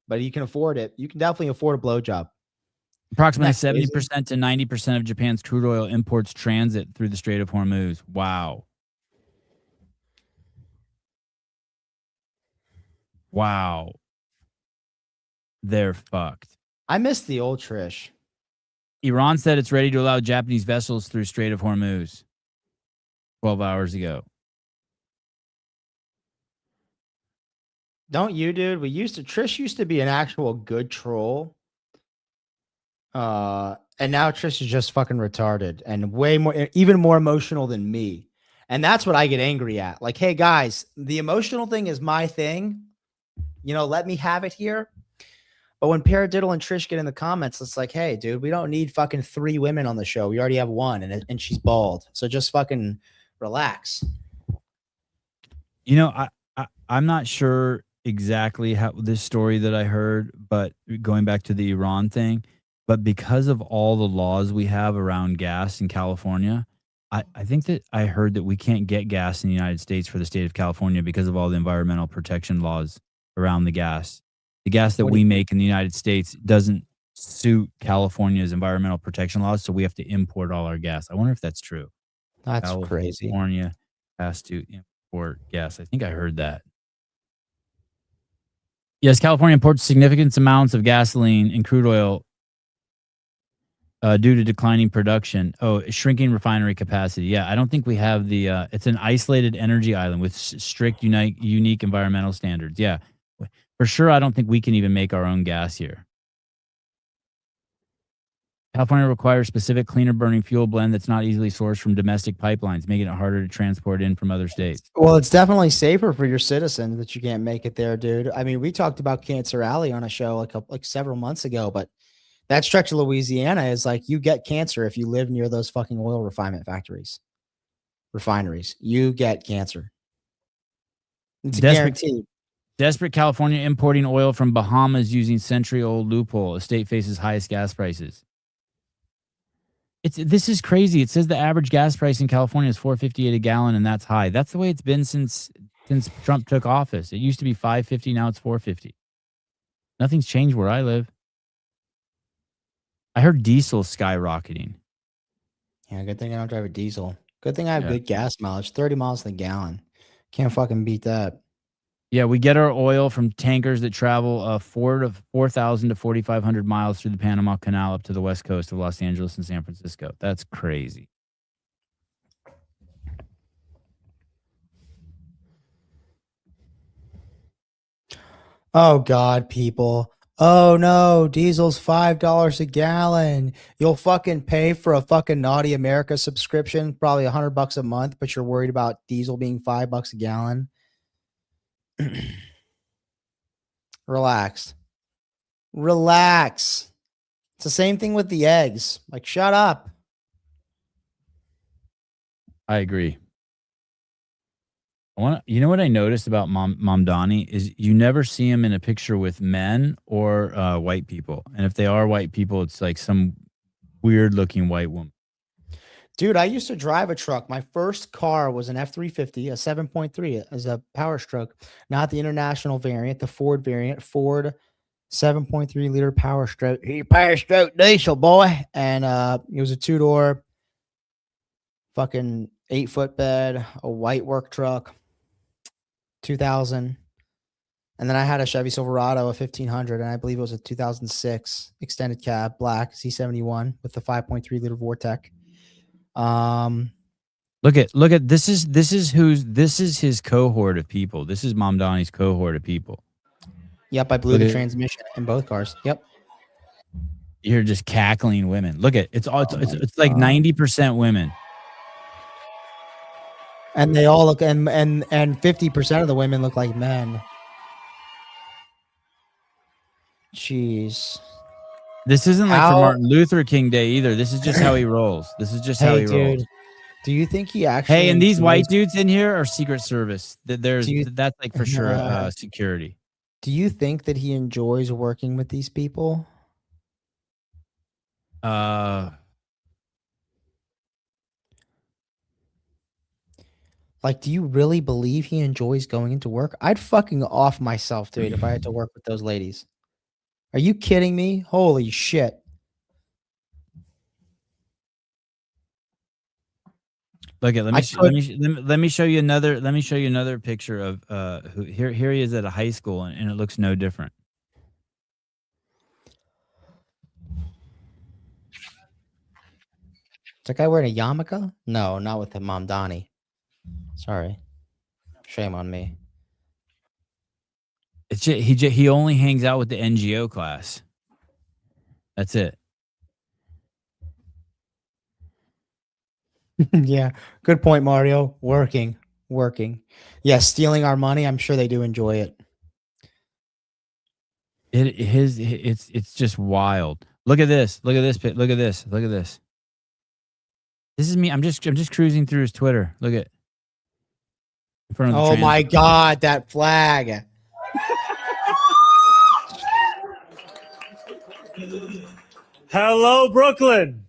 but you can afford it. You can definitely afford a blowjob. Approximately Isn't that 70% to 90% of Japan's crude oil imports transit through the Strait of Hormuz. Wow. Wow. They're fucked. I miss the old Trish. Iran said it's ready to allow Japanese vessels through Strait of Hormuz 12 hours ago. Don't you, dude? Trish used to be an actual good troll. And now Trish is just fucking retarded and way more, even more emotional than me. And that's what I get angry at. Like, hey guys, the emotional thing is my thing. You know, let me have it here. But when Paradiddle and Trish get in the comments, it's like, hey, dude, we don't need fucking 3 women on the show. We already have one, and she's bald. So just fucking relax. You know, I'm not sure exactly how this story that I heard, but going back to the Iran thing, but because of all the laws we have around gas in California, I think that I heard that we can't get gas in the United States for the state of California because of all the environmental protection laws around the gas. The gas that we make in the United States doesn't suit California's environmental protection laws, so we have to import all our gas. I wonder if that's true. That's crazy. California has to import gas. I think I heard that. Yes, California imports significant amounts of gasoline and crude oil due to declining production. Oh, shrinking refinery capacity. Yeah, I don't think we have the... it's an isolated energy island with strict, unique environmental standards. Yeah, for sure, I don't think we can even make our own gas here. California requires specific cleaner burning fuel blend that's not easily sourced from domestic pipelines, making it harder to transport in from other states. Well, it's definitely safer for your citizens that you can't make it there, dude. I mean, we talked about Cancer Alley on a show like several months ago, but that stretch of Louisiana is like you get cancer if you live near those fucking oil refineries. You get cancer. It's a guarantee. Desperate California importing oil from Bahamas using century-old loophole. The state faces highest gas prices. This is crazy. It says the average gas price in California is $4.58 a gallon, and that's high. That's the way it's been since Trump took office. It used to be $5.50, now it's $4.50. Nothing's changed where I live. I heard diesel skyrocketing. Yeah, good thing I don't drive a diesel. Good thing I have good gas mileage, 30 miles to the gallon. Can't fucking beat that. Yeah, we get our oil from tankers that travel 4,000 to 4,500 miles through the Panama Canal up to the west coast of Los Angeles and San Francisco. That's crazy. Oh God, people. Oh no, diesel's $5 a gallon. You'll fucking pay for a fucking Naughty America subscription, probably $100 a month, but you're worried about diesel being $5 a gallon. Relax. Relax. It's the same thing with the eggs. Like, shut up. I agree. You know what I noticed about Mamdani is you never see him in a picture with men or white people. And if they are white people, it's like some weird looking white woman. Dude, I used to drive a truck. My first car was an F-350, a 7.3 as a Power Stroke, not the international variant, the Ford variant, Ford 7.3 liter Power Stroke. Power Stroke diesel, boy. And it was a 2-door, fucking 8-foot bed, a white work truck, 2000. And then I had a Chevy Silverado, a 1500, and I believe it was a 2006 extended cab, black C71 with the 5.3 liter Vortec. Look at this is his cohort of people. This is Mamdani's cohort of people. Yep, I blew the transmission in both cars. Yep. You're just cackling women. Look at it's like 90% women. And they all look and 50% of the women look like men. Jeez. This isn't like for Martin Luther King Day either. This is just how he rolls. This is just how he rolls. Do you think he actually? Hey, and these white dudes in here are Secret Service. That's like for sure security. Do you think that he enjoys working with these people? Like, do you really believe he enjoys going into work? I'd fucking off myself, dude, if I had to work with those ladies. Are you kidding me? Holy shit. Look at let me show you another picture of who here he is at a high school and it looks no different. Is that guy wearing a yarmulke? No, not with the Mamdani. Sorry. Shame on me. It's just, he only hangs out with the NGO class. That's it. Yeah, good point, Mario. Working. Yeah, stealing our money. I'm sure they do enjoy it. It's just wild. Look at this. Look at this. Look at this. Look at this. This is me. I'm just cruising through his Twitter. Look at. In front of the my God, that flag. Hello, Brooklyn.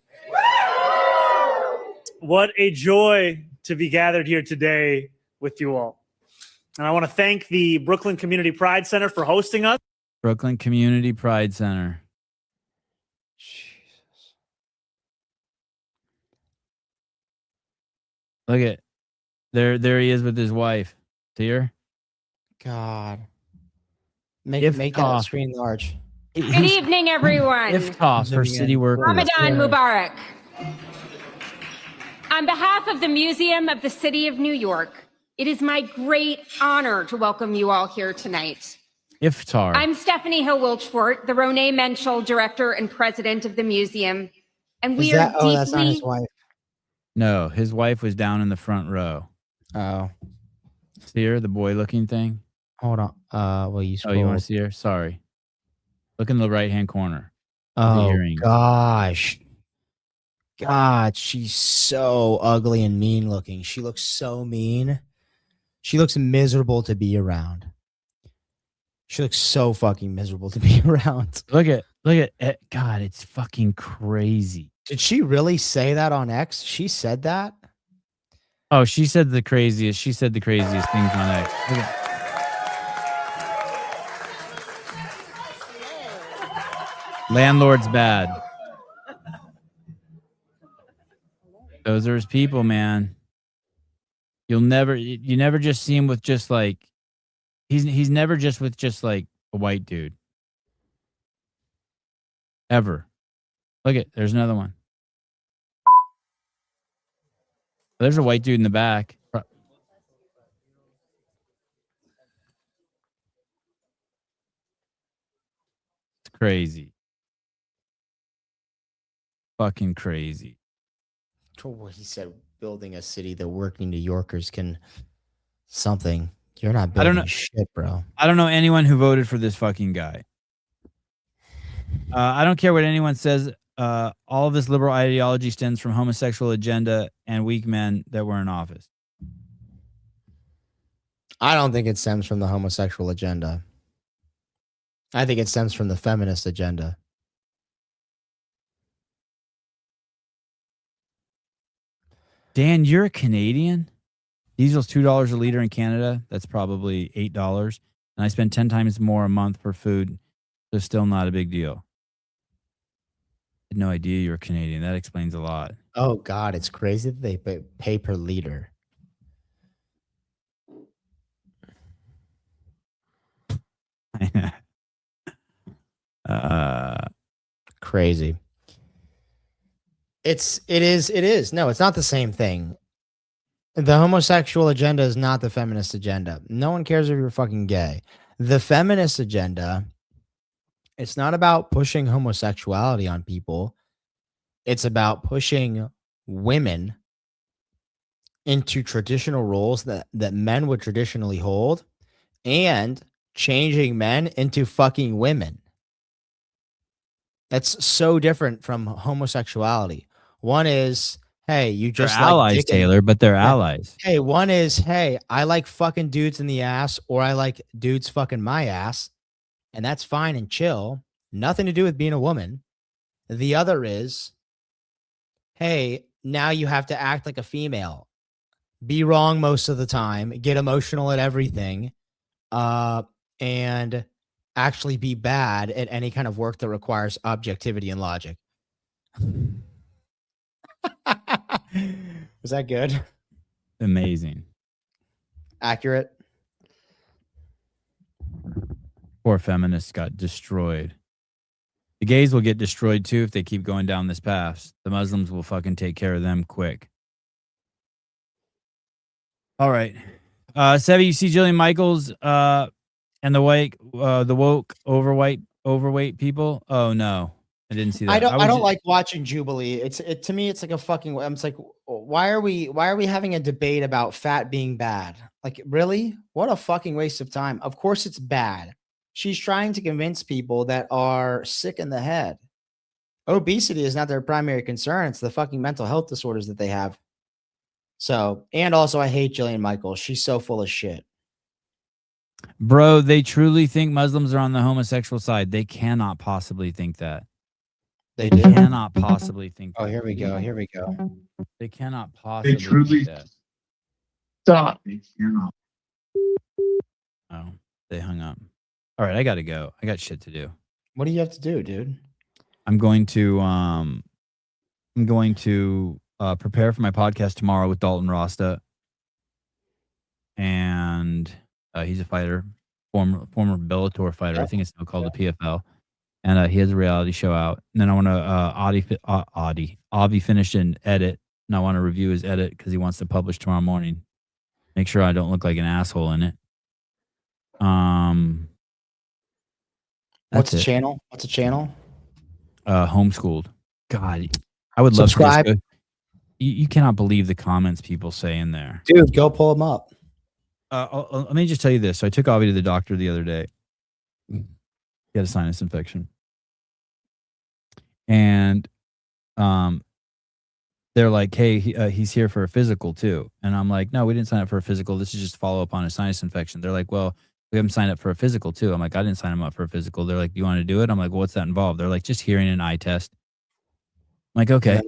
What a joy to be gathered here today with you all. And I want to thank the Brooklyn Community Pride Center for hosting us. Brooklyn Community Pride Center. Jesus. Look at there he is with his wife. See her? God. Make that screen large. Good evening, everyone. Iftoff for city workers. Ramadan Mubarak. On behalf of the Museum of the City of New York, it is my great honor to welcome you all here tonight. Iftar. I'm Stephanie Hill Wilchfort, the Renee Menschel Director and President of the museum. And we are deeply... that's not his wife. No, his wife was down in the front row. Oh. See her, the boy-looking thing? Hold on. Well, you Oh, you want to see her? Sorry. Look in the right-hand corner. Oh, gosh. God, she's so ugly and mean looking. She looks so mean. She looks miserable to be around. She looks so fucking miserable to be around. Look at it. God, it's fucking crazy. Did she really say that on X? She said that? Oh, she said the craziest things on X. Look at. Landlord's bad. Those are his people, man. You never just see him with just like He's never just with just like a white dude. Ever. Look at, there's another one. There's a white dude in the back. It's crazy. Fucking crazy. What he said, building a city that working New Yorkers can something. You're not building shit, bro. I don't know anyone who voted for this fucking guy. I don't care what anyone says. All of this liberal ideology stems from homosexual agenda and weak men that were in office. I don't think it stems from the homosexual agenda. I think it stems from the feminist agenda. Dan, you're a Canadian? Diesel's $2 a liter in Canada. That's probably $8. And I spend 10 times more a month for food. So still not a big deal. I had no idea you were Canadian. That explains a lot. Oh, God. It's crazy that they pay per liter. Crazy. It is. No, it's not the same thing. The homosexual agenda is not the feminist agenda. No one cares if you're fucking gay. The feminist agenda, it's not about pushing homosexuality on people. It's about pushing women into traditional roles that men would traditionally hold and changing men into fucking women. That's so different from homosexuality. One is, hey, you just they're like allies, dick Taylor, but they're allies. Hey, one is, hey, I like fucking dudes in the ass, or I like dudes fucking my ass, and that's fine and chill. Nothing to do with being a woman. The other is, hey, now you have to act like a female, be wrong most of the time, get emotional at everything, and actually be bad at any kind of work that requires objectivity and logic. Was that good? Amazing. Accurate. Poor feminists got destroyed. The gays will get destroyed too if they keep going down this path. The Muslims will fucking take care of them quick. All right. Sevi, you see Jillian Michaels and the woke overweight people? Oh no. I didn't see that. I don't like watching Jubilee. To me, it's like a fucking. I'm just like, why are we having a debate about fat being bad? Like, really? What a fucking waste of time. Of course it's bad. She's trying to convince people that are sick in the head. Obesity is not their primary concern. It's the fucking mental health disorders that they have. So, and also I hate Jillian Michaels. She's so full of shit. Bro, they truly think Muslims are on the homosexual side. They cannot possibly think that. They cannot possibly think that. Oh, here we go. Here we go. They cannot possibly truly think that. Stop. Oh, they hung up. All right, I got to go. I got shit to do. What do you have to do, dude? I'm going to prepare for my podcast tomorrow with Dalton Rasta. And he's a fighter, former Bellator fighter. I think it's now called the PFL. And he has a reality show out. And then I want to Avi finished an edit, and I want to review his edit because he wants to publish tomorrow morning. Make sure I don't look like an asshole in it. What's the channel? What's the channel? Homeschooled. God, I would Subscribe. love to. You cannot believe the comments people say in there. Dude, go pull them up. Let me just tell you this. So I took Avi to the doctor the other day. He had a sinus infection. And they're like, hey, he's here for a physical too. And I'm like, no, we didn't sign up for a physical. This is just follow up on a sinus infection. They're like, well, we haven't signed up for a physical too. I'm like, I didn't sign him up for a physical. They're like, do you want to do it? I'm like, well, what's that involved? They're like, just hearing an eye test. I'm like, okay.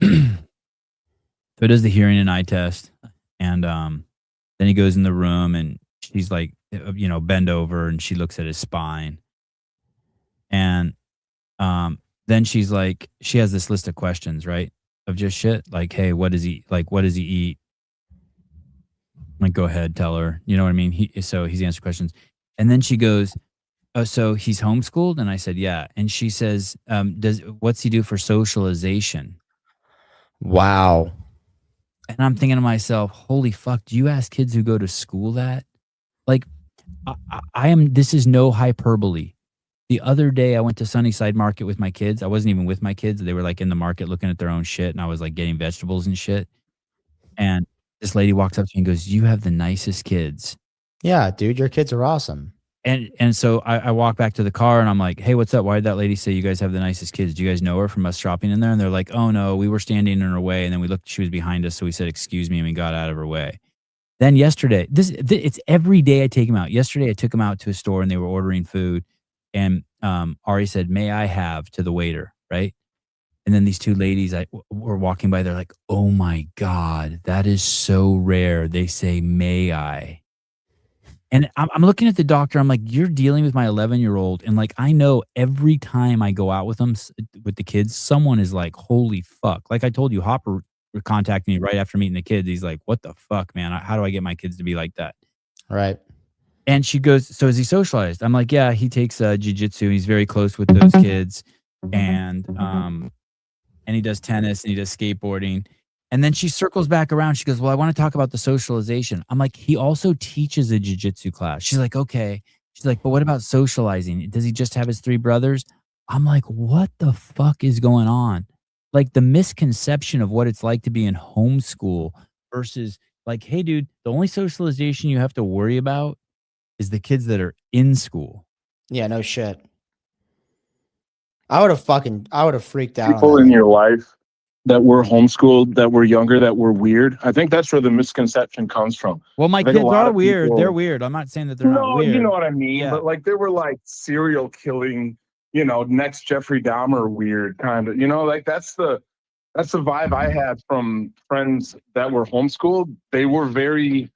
So it is the hearing and eye test. And then he goes in the room and she's like, bend over and she looks at his spine. And then she's like, she has this list of questions, right? Of just shit. Like, hey, what does he eat? like, go ahead, tell her. You know what I mean? So he's answering questions. And then she goes, oh, so he's homeschooled? And I said, yeah. And she says, what's he do for socialization? Wow. And I'm thinking to myself, holy fuck, do you ask kids who go to school that? Like, this is no hyperbole. The other day I went to Sunnyside Market with my kids. I wasn't even with my kids. They were like in the market looking at their own shit. And I was like getting vegetables and shit. And this lady walks up to me and goes, you have the nicest kids. Yeah, dude, your kids are awesome. And so I walk back to the car and I'm like, hey, what's up? Why did that lady say you guys have the nicest kids? Do you guys know her from us shopping in there? And they're like, oh no, we were standing in her way. And then we looked, she was behind us. So we said, excuse me. And we got out of her way. Then yesterday, it's every day I take them out. Yesterday I took them out to a store and they were ordering food. And Ari said, may I have, to the waiter, right? And then these two ladies were walking by. They're like, oh my God, that is so rare. They say, may I? And I'm looking at the doctor. I'm like, you're dealing with my 11-year-old. And like, I know every time I go out with them, with the kids, someone is like, holy fuck. Like I told you, Hopper contacted me right after meeting the kids. He's like, what the fuck, man? How do I get my kids to be like that? Right. And she goes, so is he socialized? I'm like, yeah, he takes jiu-jitsu. He's very close with those kids. And he does tennis and he does skateboarding. And then she circles back around. She goes, well, I want to talk about the socialization. I'm like, he also teaches a jiu-jitsu class. She's like, okay. She's like, but what about socializing? Does he just have his 3 brothers? I'm like, what the fuck is going on? Like the misconception of what it's like to be in homeschool versus like, hey, dude, the only socialization you have to worry about is the kids that are in school. Yeah, no shit. I would have freaked out. People in your life that were homeschooled, that were younger, that were weird. I think that's where the misconception comes from. Well, my I think kids a lot are of weird. people- They're weird. I'm not saying that they're not weird. you know what I mean. Yeah. But like they were like serial killing, next Jeffrey Dahmer weird kind of, like that's the vibe I had from friends that were homeschooled. They were very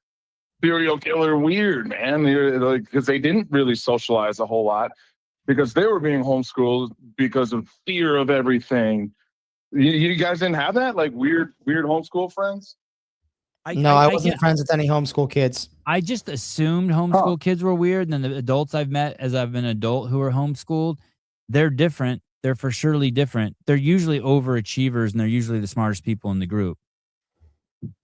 serial killer weird, man. They're like, because they didn't really socialize a whole lot because they were being homeschooled because of fear of everything. You guys didn't have that, like weird homeschool friends? No, I wasn't friends with any homeschool kids. I just assumed homeschool kids were weird. And then the adults I've met as I've been an adult who are homeschooled, they're different. They're for surely different. They're usually overachievers and they're usually the smartest people in the group.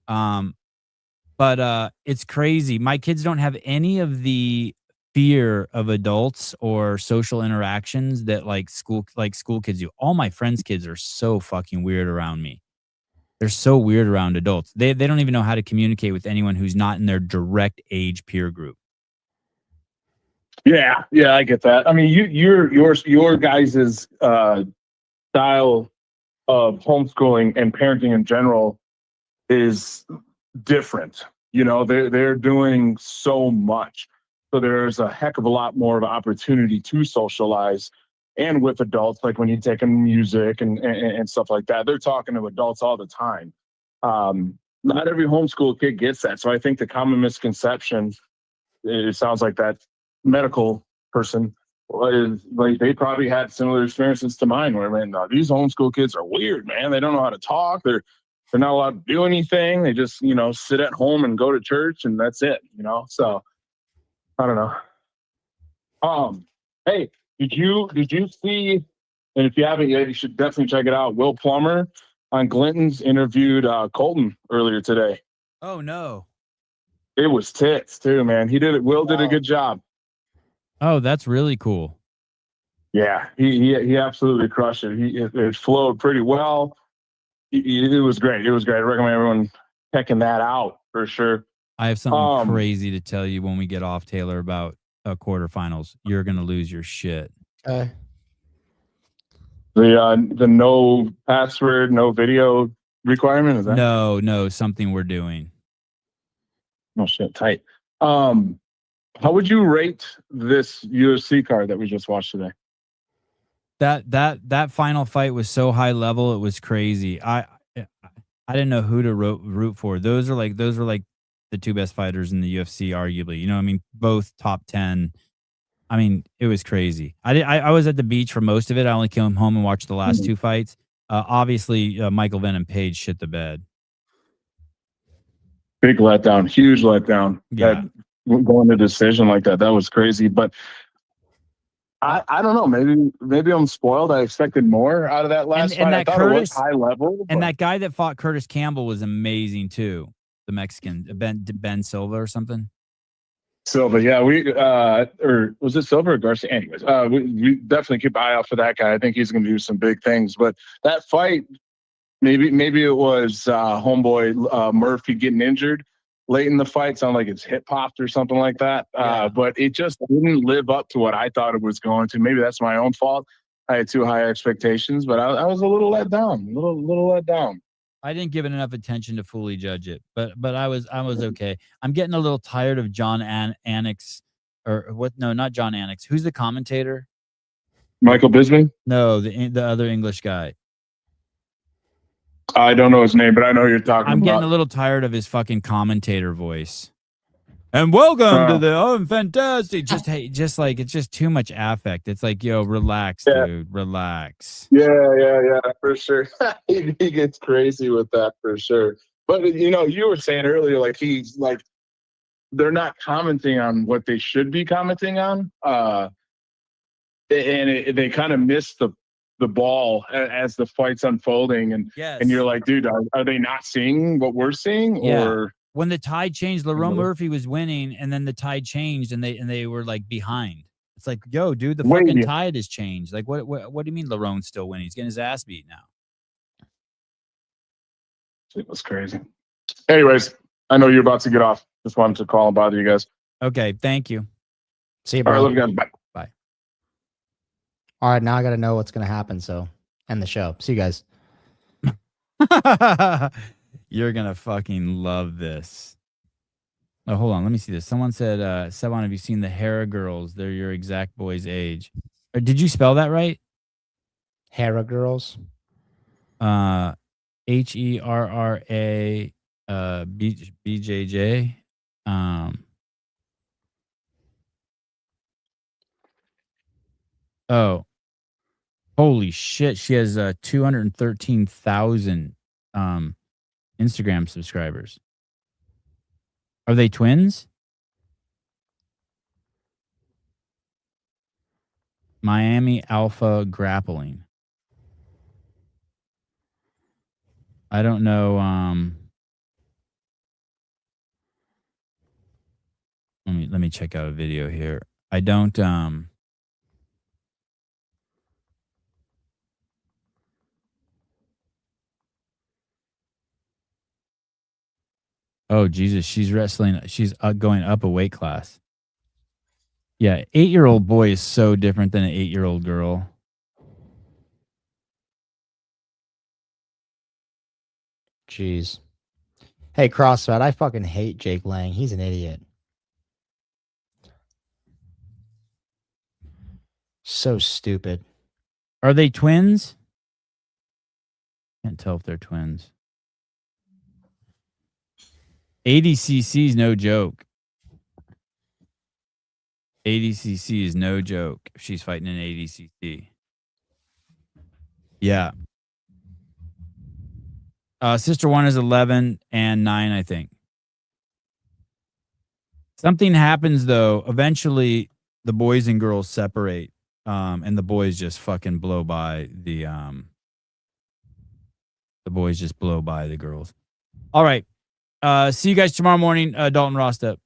But it's crazy. My kids don't have any of the fear of adults or social interactions that like school kids do. All my friends' kids are so fucking weird around me. They're so weird around adults. They don't even know how to communicate with anyone who's not in their direct age peer group. Yeah, I get that. I mean, your guys' style of homeschooling and parenting in general is different. They're doing so much, so there's a heck of a lot more of an opportunity to socialize. And with adults, like when you take them music and stuff like that, they're talking to adults all the time. Not every homeschool kid gets that. So I think the common misconception, it sounds like that medical person is like they probably had similar experiences to mine where, man, these homeschool kids are weird, man. They don't know how to talk. They're not allowed to do anything. They just, sit at home and go to church and that's it, So I don't know. Hey, did you see, and if you haven't yet, you should definitely check it out. Will Plummer on Glinton's interviewed Colton earlier today. Oh no. It was tits too, man. Will did a good job. Oh, that's really cool. Yeah, he absolutely crushed it. It flowed pretty well. It was great. I recommend everyone checking that out for sure. I have something crazy to tell you when we get off, Taylor, about quarterfinals. You're gonna lose your shit. Okay. The no password, no video requirement, is that? No, something we're doing. Oh shit, tight. How would you rate this UFC card that we just watched today? That final fight was so high level, it was crazy. I didn't know who to root for. Those were like the 2 best fighters in the UFC, arguably. Both top 10. It was crazy. I was at the beach for most of it. I only came home and watched the last 2 fights. Obviously, Michael Venom Page shit the bed. Big letdown, huge letdown. Yeah. That going to decision like that was crazy. But I don't know. Maybe I'm spoiled. I expected more out of that last fight. I thought it was high level. And but- that guy that fought Curtis Campbell was amazing too. The Mexican, Ben Silva or something. Silva, yeah, or was it Silva or Garcia? Anyways, we definitely keep an eye out for that guy. I think he's going to do some big things. But that fight, maybe it was homeboy Murphy getting injured late in the fight. Sounded like his hip popped or something like that. But it just didn't live up to what I thought it was going to. Maybe that's my own fault. I had too high expectations, but I was a little let down. Little let down. I didn't give it enough attention to fully judge it, but I was okay. I'm getting a little tired of John Annex, or what? No, not John Annex. Who's the commentator? Michael Bisping? No, the other English guy. I don't know his name, but I know who you're talking I'm about. getting a little tired of his fucking commentator voice. And welcome to the fantastic. Just like it's just too much affect. It's like, yo, relax, dude, relax. Yeah, for sure. he gets crazy with that for sure. But you were saying earlier, like he's like they're not commenting on what they should be commenting on, and they kind of miss the ball as the fight's unfolding, and you're like, dude, are they not seeing what we're seeing, or? When the tide changed, Lerone Murphy was winning, and then the tide changed, and they were like behind. It's like, yo, dude, the fucking tide has changed. Like, what do you mean Lerone's still winning? He's getting his ass beat now. It was crazy. Anyways, I know you're about to get off. Just wanted to call and bother you guys. Okay, thank you. See you, All bro. right, love you guys. Bye. Bye. All right, now I got to know what's going to happen. So end the show. See you guys. You're gonna fucking love this. Oh, hold on. Let me see this. Someone said, Sevan, have you seen the Hera girls? They're your exact boy's age. Or did you spell that right? Hera girls. HERRA BJJ. Oh. Holy shit. She has 213,000 Instagram subscribers. Are they twins? Miami Alpha Grappling. I don't know. Let me check out a video here. I don't Oh, Jesus. She's wrestling. She's going up a weight class. Yeah. 8-year-old boy is so different than an 8-year-old girl. Jeez. Hey, CrossFit, I fucking hate Jake Lang. He's an idiot. So stupid. Are they twins? Can't tell if they're twins. ADCC is no joke. ADCC is no joke. If she's fighting in ADCC. Yeah. Sister one is 11 and 9, I think. Something happens though. Eventually, the boys and girls separate, and the boys just fucking blow by the boys just blow by the girls. All right. See you guys tomorrow morning. Dalton Ross up.